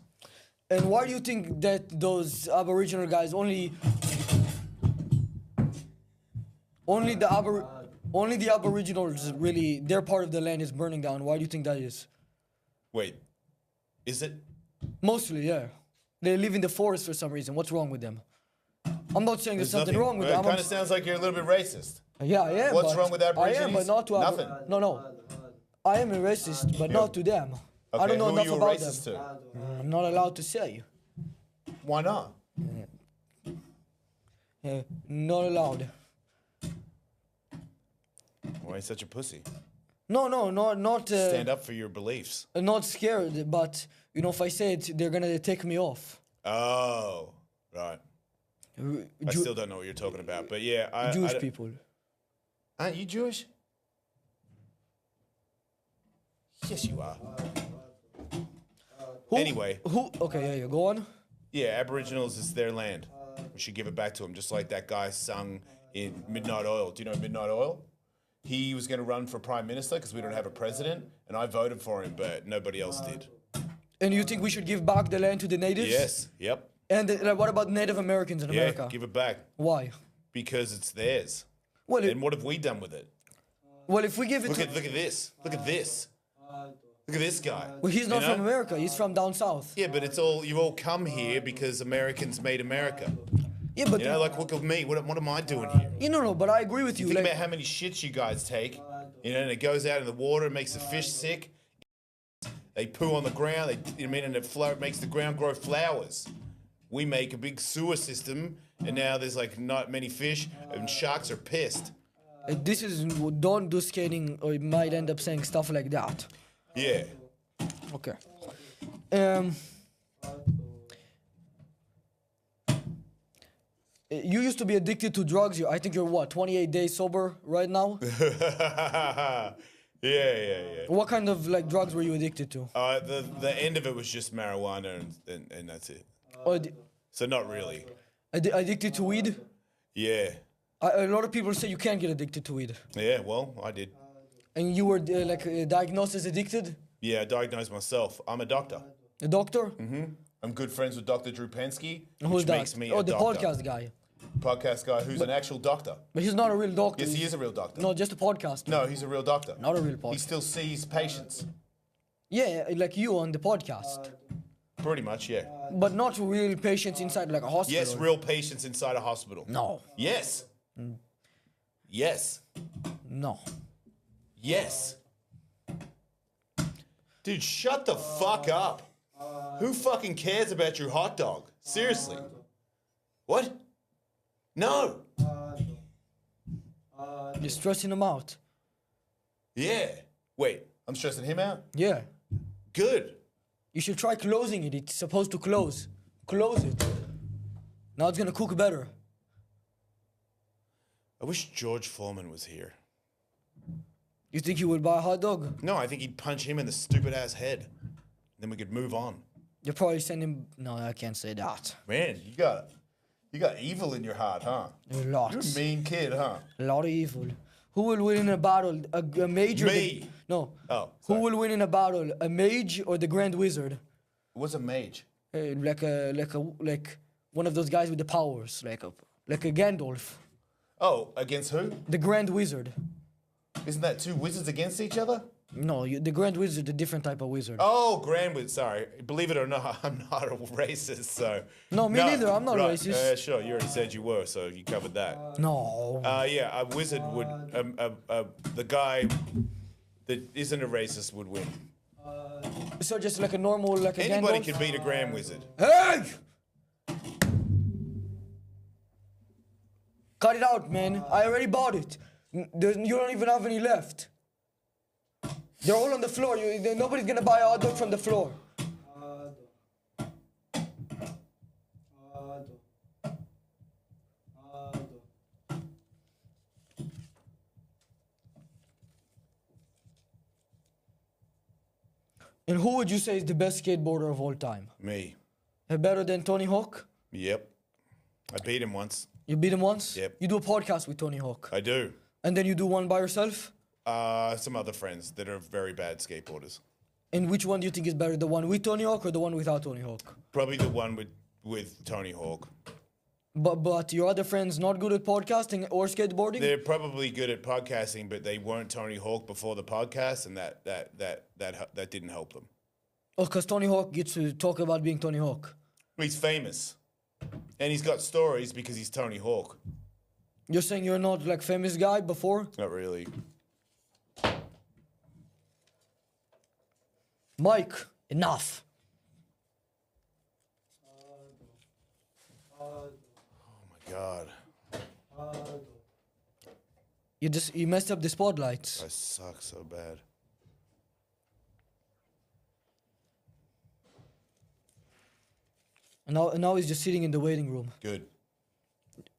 And why do you think that those aboriginal guys only the aboriginals really their part of the land is burning down? Why do you think that is? Wait, is it? Mostly, yeah. They live in the forest for some reason. What's wrong with them? I'm not saying there's something nothing. wrong with It them. kind of sounds like you're a little bit racist. Yeah, I am. What's but wrong with I am, Aborigines? but not to Nothing. No. I am a racist, but not to them. I Okay, don't know who are enough you a about racist them. to? I'm not allowed to say. Why not? Not allowed. Why are you such a pussy? No, not. Stand up for your beliefs. Not scared, but you know, if I say it, they're gonna take me off. Oh, right. I Ju- still don't know what you're talking about, but yeah, Jewish I, people. Aren't you Jewish? Yes, you are. Who, Anyway. who? Okay, yeah, go on. Yeah, Aboriginals is their land. We should give it back to them, just like that guy sung in Midnight Oil. Do you know Midnight Oil? He was going to run for prime minister because we don't have a president, and I voted for him, but nobody else did. And you think we should give back the land to the natives? Yes, yep. And what about Native Americans in America? Yeah, give it back Why? because it's theirs. Well, And what have we done with it? if we give it Look to, at this. Look at this. Look at this guy. well, he's not You know? from America. He's from down south. Yeah, but it's all you all come here because Americans made America. Yeah, but You know, like look at me. What am I doing here? you know, no. But I agree with you. Think Like, about how many shits you guys take. You know, and it goes out in the water, it makes the fish sick. They poo on the ground. And it makes the ground grow flowers. We make a big sewer system, and now there's like not many fish, and sharks are pissed. this is don't do skating, or you might end up saying stuff like that. Yeah. Okay. You used to be addicted to drugs. I think you're what, 28 days sober right now? Yeah. What kind of like drugs were you addicted to? The end of it was just marijuana, and that's it. Or So not really. addicted to weed? Yeah. A lot of people say you can't get addicted to weed. Yeah, well, I did. And you were diagnosed as addicted? Yeah, I diagnosed myself. I'm a doctor. A doctor? I'm good friends with Dr. Drew Pensky, Who's which that? makes me Oh, a the doctor. podcast guy. podcast guy who's an actual doctor. But he's not a real doctor. Yes, he is a real doctor. No, just a podcaster. No, he's a real doctor. Not a real He podcaster. still sees patients. Yeah, like you on the podcast. Pretty much, yeah. But not real patients inside like a hospital. Yes, real patients inside a hospital. No. Yes. Yes. No. Yes. Dude, shut the fuck up. Who fucking cares about your hot dog? Seriously. What? No. You're stressing him out. Yeah. Wait, I'm stressing him out? Yeah. Good. You should try closing it. It's supposed to close. Close it. Now it's gonna cook better. I wish George Foreman was here. You think he would buy a hot dog? No, I think he'd punch him in the stupid ass head. Then we could move on. You'll probably send him. No, I can't say that. Man, you got evil in your heart, huh? A lot. You're a mean kid, huh? A lot of evil. Who will win in a battle? A mage or Me. no. Oh, Who sorry. will win in a battle? A mage or the Grand Wizard? What's a mage? Like one of those guys with the powers, like a Gandalf. Oh, against who? The Grand Wizard. Isn't that two wizards against each other? No, the Grand Wizard, a different type of wizard. Oh, Grand Wizard. Sorry. Believe it or not, I'm not a racist, so. No, me neither. I'm not racist. Sure, you already said you were, so you covered that. No. Yeah, a wizard would. The guy that isn't a racist would win. So just like a normal, like a Anybody Gandalf? can beat a Grand Wizard. Hey! Cut it out, man. I already bought it. You don't even have any left. They're all on the floor. Nobody's gonna buy a hot dog from the floor. And who would you say is the best skateboarder of all time? Me. Better than Tony Hawk? Yep. I beat him once. You beat him once? Yep. You do a podcast with Tony Hawk. I do. And then you do one by yourself? Some other friends that are very bad skateboarders. And which one do you think is better, the one with Tony Hawk or the one without Tony Hawk? Probably the one with Tony Hawk. But your other friends not good at podcasting or skateboarding? They're probably good at podcasting, but they weren't Tony Hawk before the podcast, and that didn't help them. Oh, because Tony Hawk gets to talk about being Tony Hawk. He's famous, and he's got stories because he's Tony Hawk. You're saying you're not like famous guy before? Not really. Mike, enough. Oh my God, You messed up the spotlights. I suck so bad. And now he's just sitting in the waiting room. Good.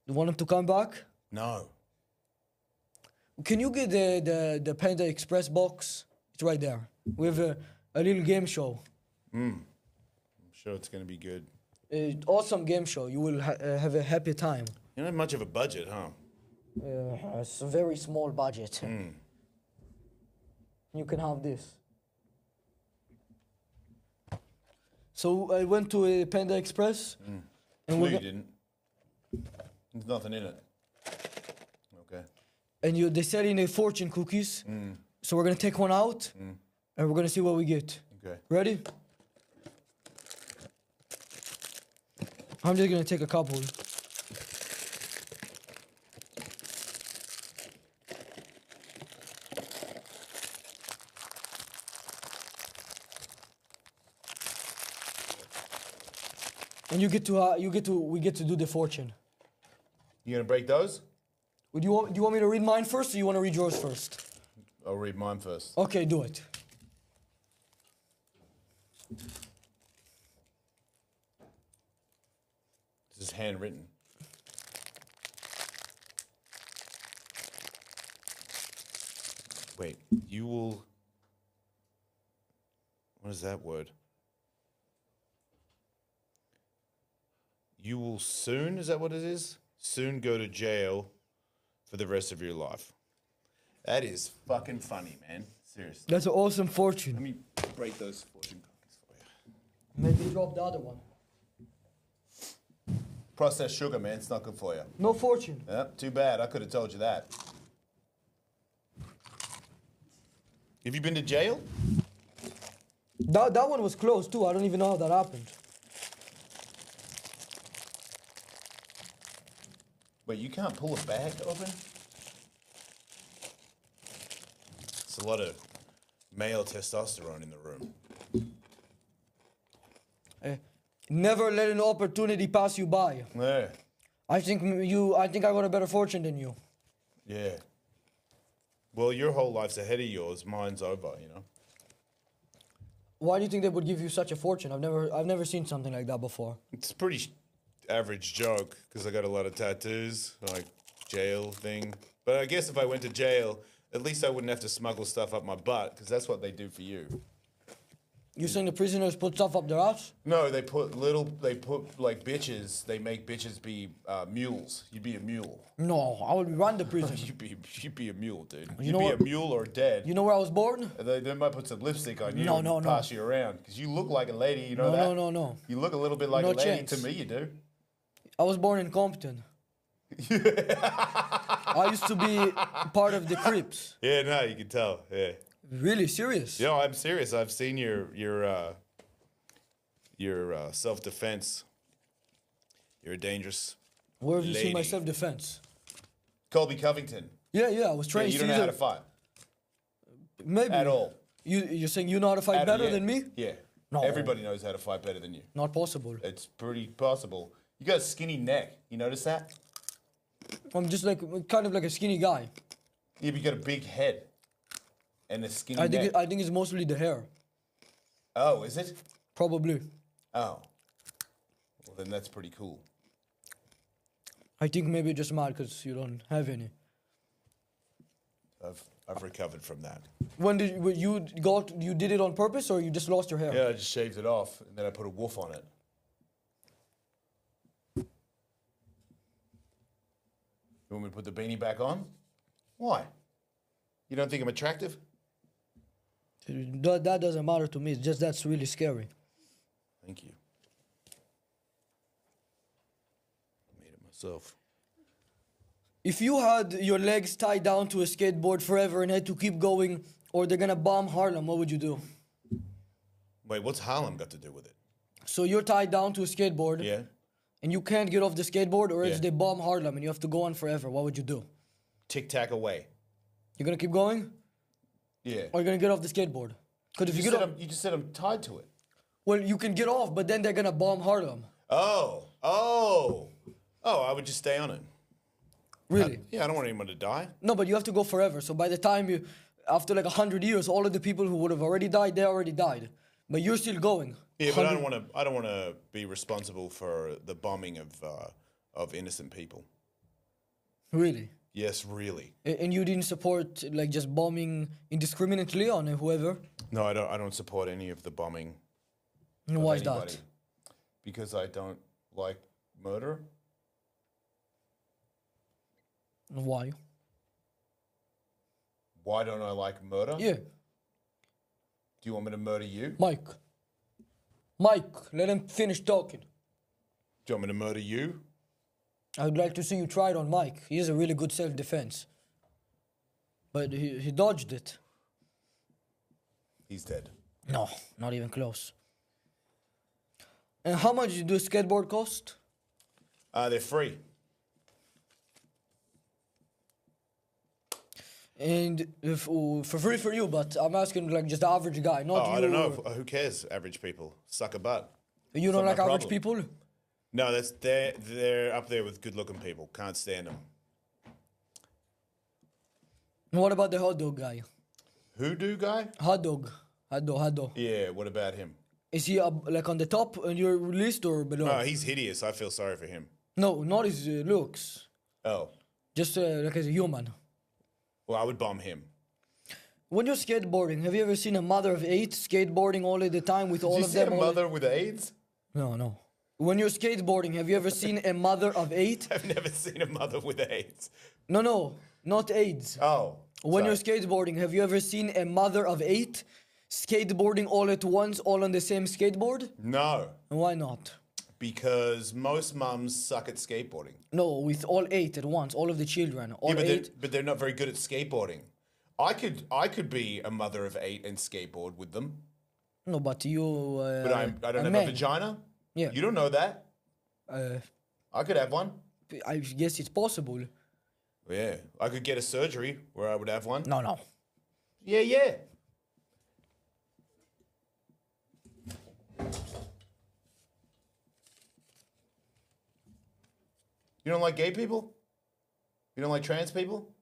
You want him to come back? No. Can you get the Panda Express box? It's right there. We have a little game show. I'm sure it's gonna be good. Awesome game show. You will have a happy time. You don't have much of a budget, huh? It's a very small budget. You can have this. So I went to a Panda Express. And No, you didn't. There's nothing in it. Okay. And they sell in a fortune cookies. So we're gonna take one out, and we're gonna see what we get. Okay. Ready? I'm just gonna take a couple. And we get to do the fortune. You gonna break those? Do you want me to read mine first, or you want to read yours first? I'll read mine first. Okay, do it. This is handwritten. Wait, you will. What is that word? You will soon, is that what it is? Soon go to jail for the rest of your life. That is fucking funny, man. Seriously. That's an awesome Let fortune. me break those fortune cookies for you. Maybe drop the other one. Processed sugar, man. It's not good for you. No fortune. Yeah, too bad. I could have told you that. Have you been to jail? That one was close too. I don't even know how that happened. Wait, you can't pull a bag open? It's a lot of male testosterone in the room. Never let an opportunity pass you by. Yeah. I think I got a better fortune than you. Yeah. Well, your whole life's ahead of yours. Mine's over, you know. Why do you think they would give you such a fortune? I've never seen something like that before. It's a pretty average joke because I got a lot of tattoos, like jail thing. But I guess if I went to jail, at least I wouldn't have to smuggle stuff up my butt because that's what they do for you. You saying the prisoners put stuff up their ass? No, they put like bitches. They make bitches be mules. You'd be a mule. No, I would run the prison. You'd be a mule, dude. You You'd know be what? a mule or dead. You know where I was born? They might put some lipstick on you No, and no, no. pass you around because you look like a lady. You know No, that? no. You look a little bit like No a lady chance. to me. You do. I was born in Compton. I used to be part of the Crips. Yeah, no, you can tell. Yeah. Really serious? No, I'm serious. I've seen your self-defense. You're a dangerous Where have you seen my lady. self-defense? Colby Covington. Yeah, I was Yeah, trained. you don't know how to fight Maybe. at all. You're saying you know how to fight better Yeah. than me? Yeah. No. Everybody knows how to fight better than you. Not possible. It's pretty possible. You got a skinny neck. You notice that? I'm just like kind of like a skinny guy. Yeah, but you got a big head and a skinny I neck. think it's mostly the hair. Oh, is it? Probably. Oh. Well, then that's pretty cool. I think maybe just mad because you don't have any. I've recovered from that. When you did it on purpose or you just lost your hair? Yeah, I just shaved it off and then I put a woof on it. You want me to put the beanie back on? Why? You don't think I'm attractive? That doesn't matter to me. It's just that's really scary. Thank you. I made it myself. If you had your legs tied down to a skateboard forever and had to keep going, or they're gonna bomb Harlem, what would you do? Wait, what's Harlem got to do with it? So you're tied down to a skateboard, Yeah? and you can't get off the skateboard, or else Yeah. they bomb Harlem and you have to go on forever. What would you do? Tic-tac away. You're gonna keep going, Yeah. or you're gonna get off the skateboard? Because if you get off, You just said I'm tied to it. well, you can get off, but then they're gonna bomb Harlem. Oh, I would just stay on it. Really? Yeah, I don't want anyone to die. No, but you have to go forever. So by the time after like 100 years, all of the people who would have already died, they already died. But you're still going. Yeah, but I 100 don't want to be responsible for the bombing of innocent people. Really? Yes, really. And you didn't support like just bombing indiscriminately on whoever? No, I don't support any of the bombing. And of why is anybody. that? Because I don't like murder. Why? Why don't I like murder? Yeah, Do you want me to murder you? Mike, let him finish talking. Do you want me to murder you? I would like to see you try it on Mike. He has a really good self-defense. But he dodged it. He's dead. No, not even close. And how much do a skateboard cost? They're free. And for free for you, but I'm asking like just the average guy, not you. I don't know. Who cares? Average people suck a butt. You don't not like my average problem. people? No, they're up there with good-looking people. Can't stand them. What about the hot dog guy? Hoodoo guy? Hot dog. Yeah. What about him? Is he like on the top on your list or below? Oh, he's hideous. I feel sorry for him. No, not his looks. Oh, Just like as a human. well, I would bomb him. When you're skateboarding, have you ever seen a mother of 8 skateboarding all of the time with all Did you of see a them? mother with AIDS? No. When you're skateboarding, have you ever seen a mother of 8? I've never seen a mother with AIDS. No, not AIDS. Oh. When you're sorry. skateboarding, have you ever seen a mother of 8 skateboarding all at once, all on the same skateboard? No, Why not? because most mums suck at skateboarding. No, with all 8 at once, all of the children, all Yeah, but 8. they're not very good at skateboarding. I could be a mother of 8 and skateboard with them, No, but you. but I don't have man. a vagina. Yeah. You don't know that. Uh, I could have one. I guess it's possible. Yeah, I could get a surgery where I would have one. No, no. Yeah, yeah. You don't like gay people? You don't like trans people?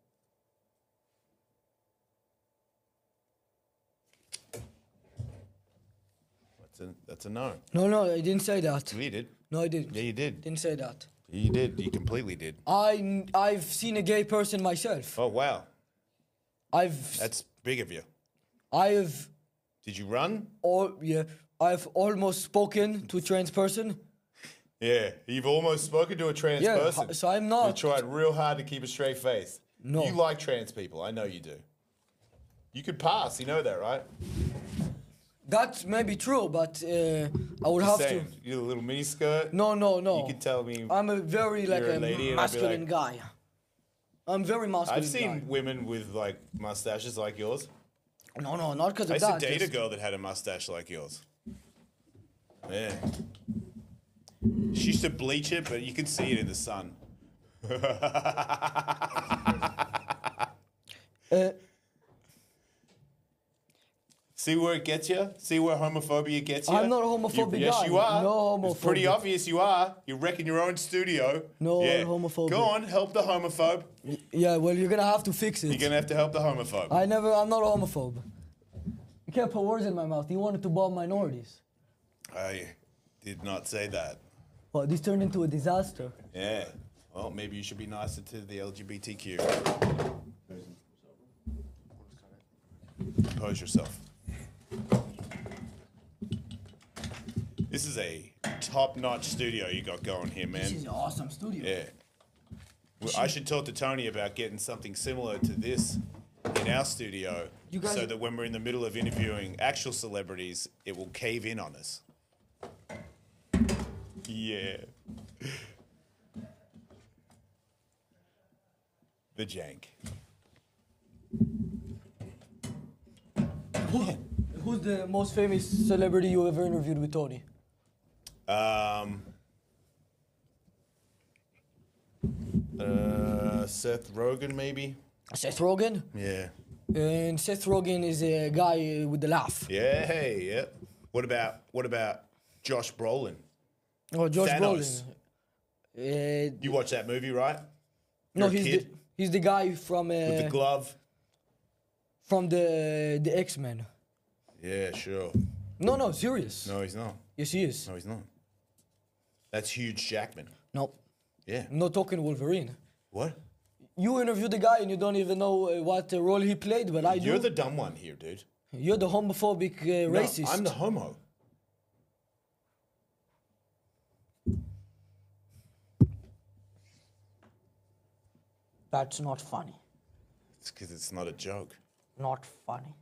That's a no. No, I didn't say that. You did. No, I didn't. Yeah, you did. Didn't say that. You did. You completely did. I've seen a gay person myself. Oh wow, I've that's big of you. I've Did you run? I've almost spoken to a trans person. Yeah, you've almost spoken to a trans Yeah, person. so I'm You not. tried real hard to keep a straight face. No. You like trans people. I know you do. You could pass. You know that, right? That may be true, but I would Just have saying, you have a little mini skirt. to. No. You could tell me. I'm a very like you're a a lady and I'd be masculine like- guy. I'm very masculine. I've seen guy. women with like mustaches like yours. No, not because I of used that. to date a just- girl that had a mustache like yours. Yeah. She used to bleach it, but you could see it in the sun. See where it gets you? See where homophobia gets you? I'm not a homophobic Yes, guy. you are. No It's pretty homophobia. obvious you are. You're wrecking your own studio. No yeah. homophobic. Go on, help the homophobe. Yeah, well, you're gonna have to fix it. You're going to have to help the homophobe. I'm not a homophobe. You can't put words in my mouth. You wanted to bomb minorities. I did not say that. Well, this turned into a disaster. Yeah. Well, maybe you should be nicer to the LGBTQ. Compose yourself. This is a top-notch studio you got going here, man. This is an awesome studio. Yeah. Well, I should talk to Tony about getting something similar to this in our studio, You guys- so that when we're in the middle of interviewing actual celebrities, it will cave in on us. Yeah. The jank. Who's the most famous celebrity you ever interviewed with Tony? Seth Rogen, maybe? Seth Rogen. Yeah. And Seth Rogen is a guy with the laugh. Yeah, hey, yeah. What about Josh Brolin? Oh, Josh Thanos. Brolin. You watch that movie, right? No, You're a kid he's the guy from with the glove. from the X-Men. Yeah, sure. No, serious. No, he's not. Yes, he is. No, he's not. That's Huge Jackman. No, Yeah. I'm not talking Wolverine. What? You interviewed the guy and you don't even know what role he played, but I do. You're the dumb one here, dude. You're the homophobic No, racist. I'm the homo. That's not funny. It's because it's not a joke. Not funny.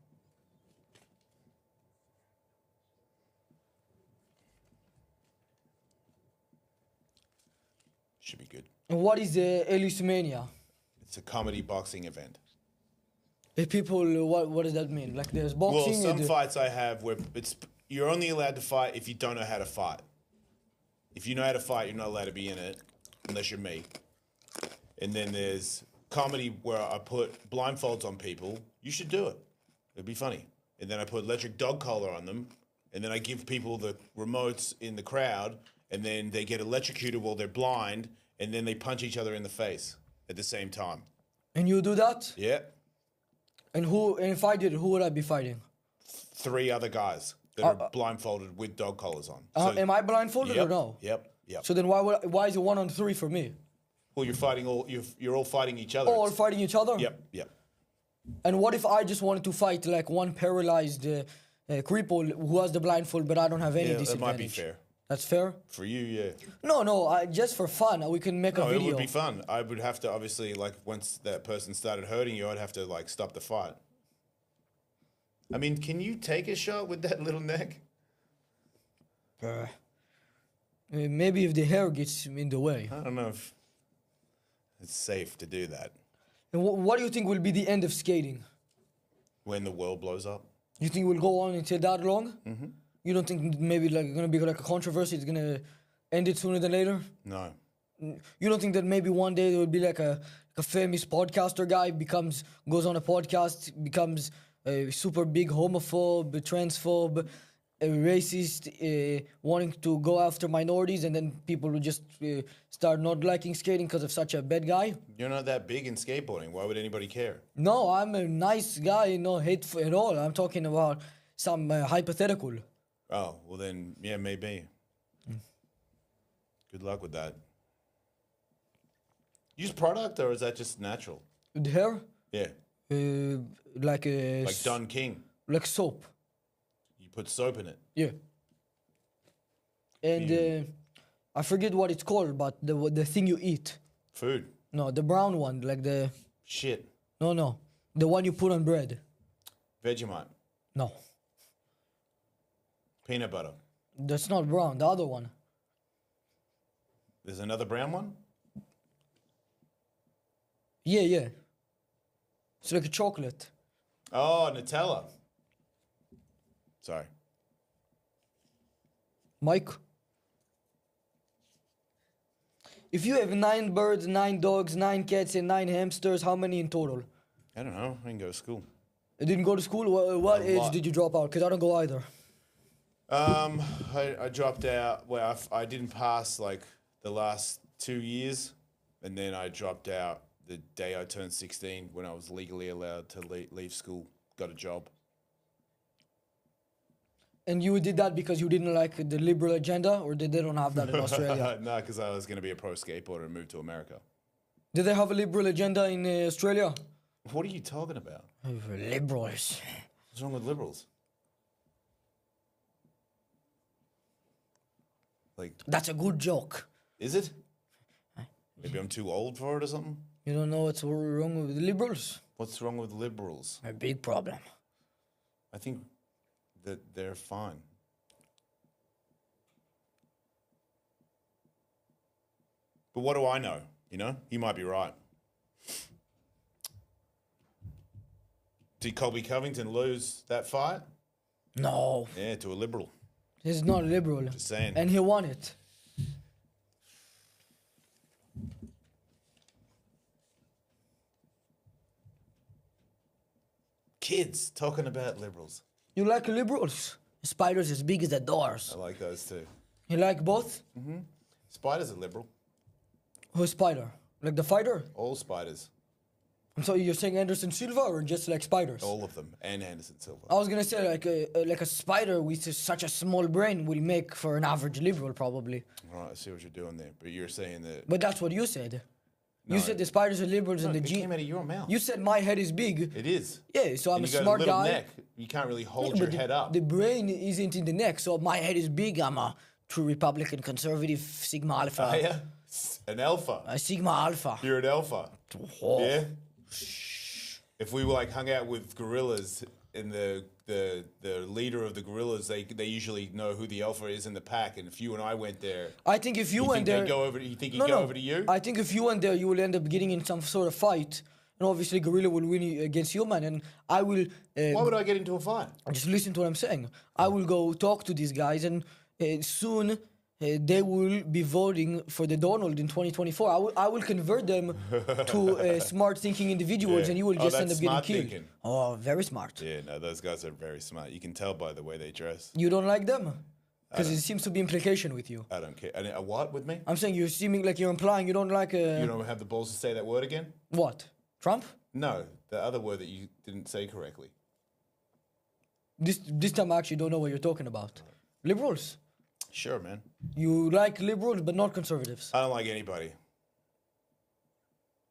Should be good. And what is Ellis Mania? It's a comedy boxing event. People, what does that mean? Like there's Well, boxing. some and fights I have where you're only allowed to fight if you don't know how to fight. If you know how to fight, you're not allowed to be in it unless you're me. And then there's comedy where I put blindfolds on people. You should do it. It'd be funny. And then I put electric dog collar on them. And then I give people the remotes in the crowd. And then they get electrocuted while they're blind. And then they punch each other in the face at the same time. And you do that? Yeah. And if I did, who would I be fighting? 3 other guys that are blindfolded with dog collars on. Am I blindfolded yep, or no? Yep. So then why is it 1-on-3 for me? Well, you're all fighting each other. All It's- fighting each other? Yep. And what if I just wanted to fight like one paralyzed cripple who has the blindfold, but I don't have any Yeah, that disadvantage? might be fair. That's fair? For you, yeah. No, just for fun. We can make a No, it video. would be fun. I would have to, obviously, like, once that person started hurting you, I'd have to, like, stop the fight. I mean, can you take a shot with that little neck? Maybe if the hair gets in the way. I don't know if it's safe to do that And what do you think will be the end of skating? when the world blows up. You think we'll go on until that long? Mm-hmm. You don't think maybe like gonna be like a controversy? It's gonna end it sooner than later? No. You don't think that maybe one day there will be like a famous podcaster guy goes on a podcast, becomes a super big homophobe, transphobe, a racist, wanting to go after minorities, and then people will just start not liking skating because of such a bad guy? You're not that big in skateboarding. Why would anybody care? No, I'm a nice guy, no hate at all. I'm talking about some hypothetical. Oh, well then, yeah, maybe. Good luck with that. Use product, or is that just natural? The hair, Yeah. like Like Don King. like soap. You put soap in it. Yeah. And I forget what it's called, but the thing you eat. Food. No, the brown one, like the Shit. no, the one you put on bread. Vegemite. No, Peanut butter. that's not brown. The other one. There's another brown one? Yeah. It's like a chocolate. Oh, Nutella. Sorry. Mike. If you have 9 birds, 9 dogs, 9 cats, and 9 hamsters, how many in total? I don't know. I didn't go to school. You didn't go to school? What A age lot. did you drop out? Because I don't go either. I dropped out. Well, I didn't pass like the last 2 years, and then I dropped out the day I turned 16 when I was legally allowed to leave school. Got a job. And you did that because you didn't like the liberal agenda, or they don't have that in Australia? No, because I was going to be a pro skateboarder and move to America. Did they have a liberal agenda in Australia? What are you talking about? Liberals. What's wrong with liberals? Like, That's a good joke. is it? Maybe I'm too old for it or something? You don't know what's wrong with liberals? What's wrong with liberals? A big problem. I think that they're fine. But what do I know? You know, you might be right. Did Colby Covington lose that fight? No, Yeah, to a liberal. he's not liberal. Just saying. And he won it. Kids talking about liberals. You like liberals? Spiders as big as the doors. I like those too. You like both? Spiders are liberal. Who's Spider? Like the fighter? All spiders. So you're saying Anderson Silva or just like spiders? All of them. And Anderson Silva. I was gonna say like a spider with such a small brain will make for an average liberal probably. All right, I see what you're doing there. But you're saying that... But that's what you said. No, You said the spiders are liberals No, and the it G. came out of your mouth. You said my head is big. It is. Yeah, so I'm And a you got smart little guy. neck. You can't really hold Yeah, your but head up. The brain isn't in the neck, so my head is big. I'm a true Republican conservative Sigma Alpha. Oh, yeah? An alpha. A Sigma Alpha. You're an alpha. Oh. Yeah? If we like hung out with gorillas and the leader of the gorillas, they usually know who the alpha is in the pack. And if you and I went there, I think if you went think there, they'd go over? You think he'd go over to you? I think if you went there, you will end up getting in some sort of fight, and obviously Gorilla will win against human, and I will. Why would I get into a fight? Just listen to what I'm saying. I will go talk to these guys, and soon they will be voting for the Donald in 2024. I will convert them to smart thinking individuals, Yeah. and you will Oh, just end that's up getting smart killed. thinking. Oh, very smart. Yeah, no, those guys are very smart. You can tell by the way they dress. You don't like them? Because it seems to be implication with you. I don't care. And a what with me? I'm saying you're seeming like you're implying you don't like You don't have the balls to say that word again? what? Trump? No, the other word that you didn't say correctly. This time I actually don't know what you're talking about. Liberals. Sure, man. You like liberals but not conservatives. I don't like anybody.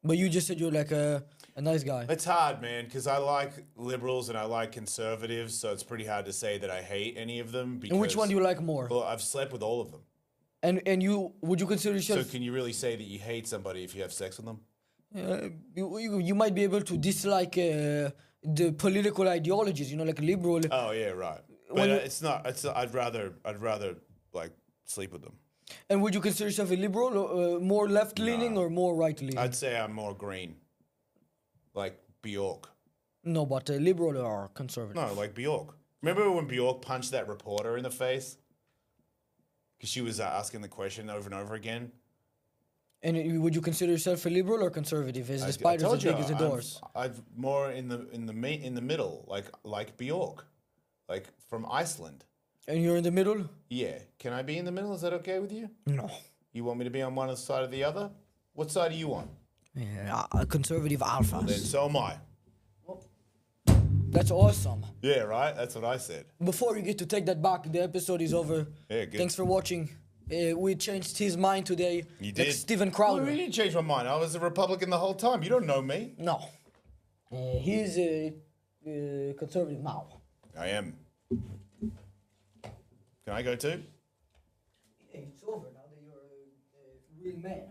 But you just said you're like a nice guy. It's hard, man, because I like liberals and I like conservatives, so it's pretty hard to say that I hate any of them. Because, And which one do you like more? Well, I've slept with all of them. And you would you consider So yourself? can you really say that you hate somebody if you have sex with them? You might be able to dislike the political ideologies. You know, like liberal. Oh yeah, right. But When you- it's not. I'd rather like sleep with them. And would you consider yourself a liberal, or, more left-leaning No. or more right-leaning? I'd say I'm more green, like Bjork. No, but liberal or conservative? No, like Bjork. Remember when Bjork punched that reporter in the face? Because she was asking the question over and over again. And would you consider yourself a liberal or conservative? Is the spiders as big as the doors? I've more in the middle, like Bjork, like from Iceland. And you're in the middle? Yeah, can I be in the middle? Is that okay with you? No. You want me to be on one side or the other? What side are you on? Yeah, a conservative alphas. Then so am I. That's awesome. Yeah, right. That's what I said. Before you get to take that back, the episode is over. Yeah, good. Thanks for watching. We changed his mind today. You Like did. Steven Well, Crowder. you didn't change my mind. I was a Republican the whole time. You don't know me. No. He's a conservative now. I am. Can I go too? It's over now that you're a real man.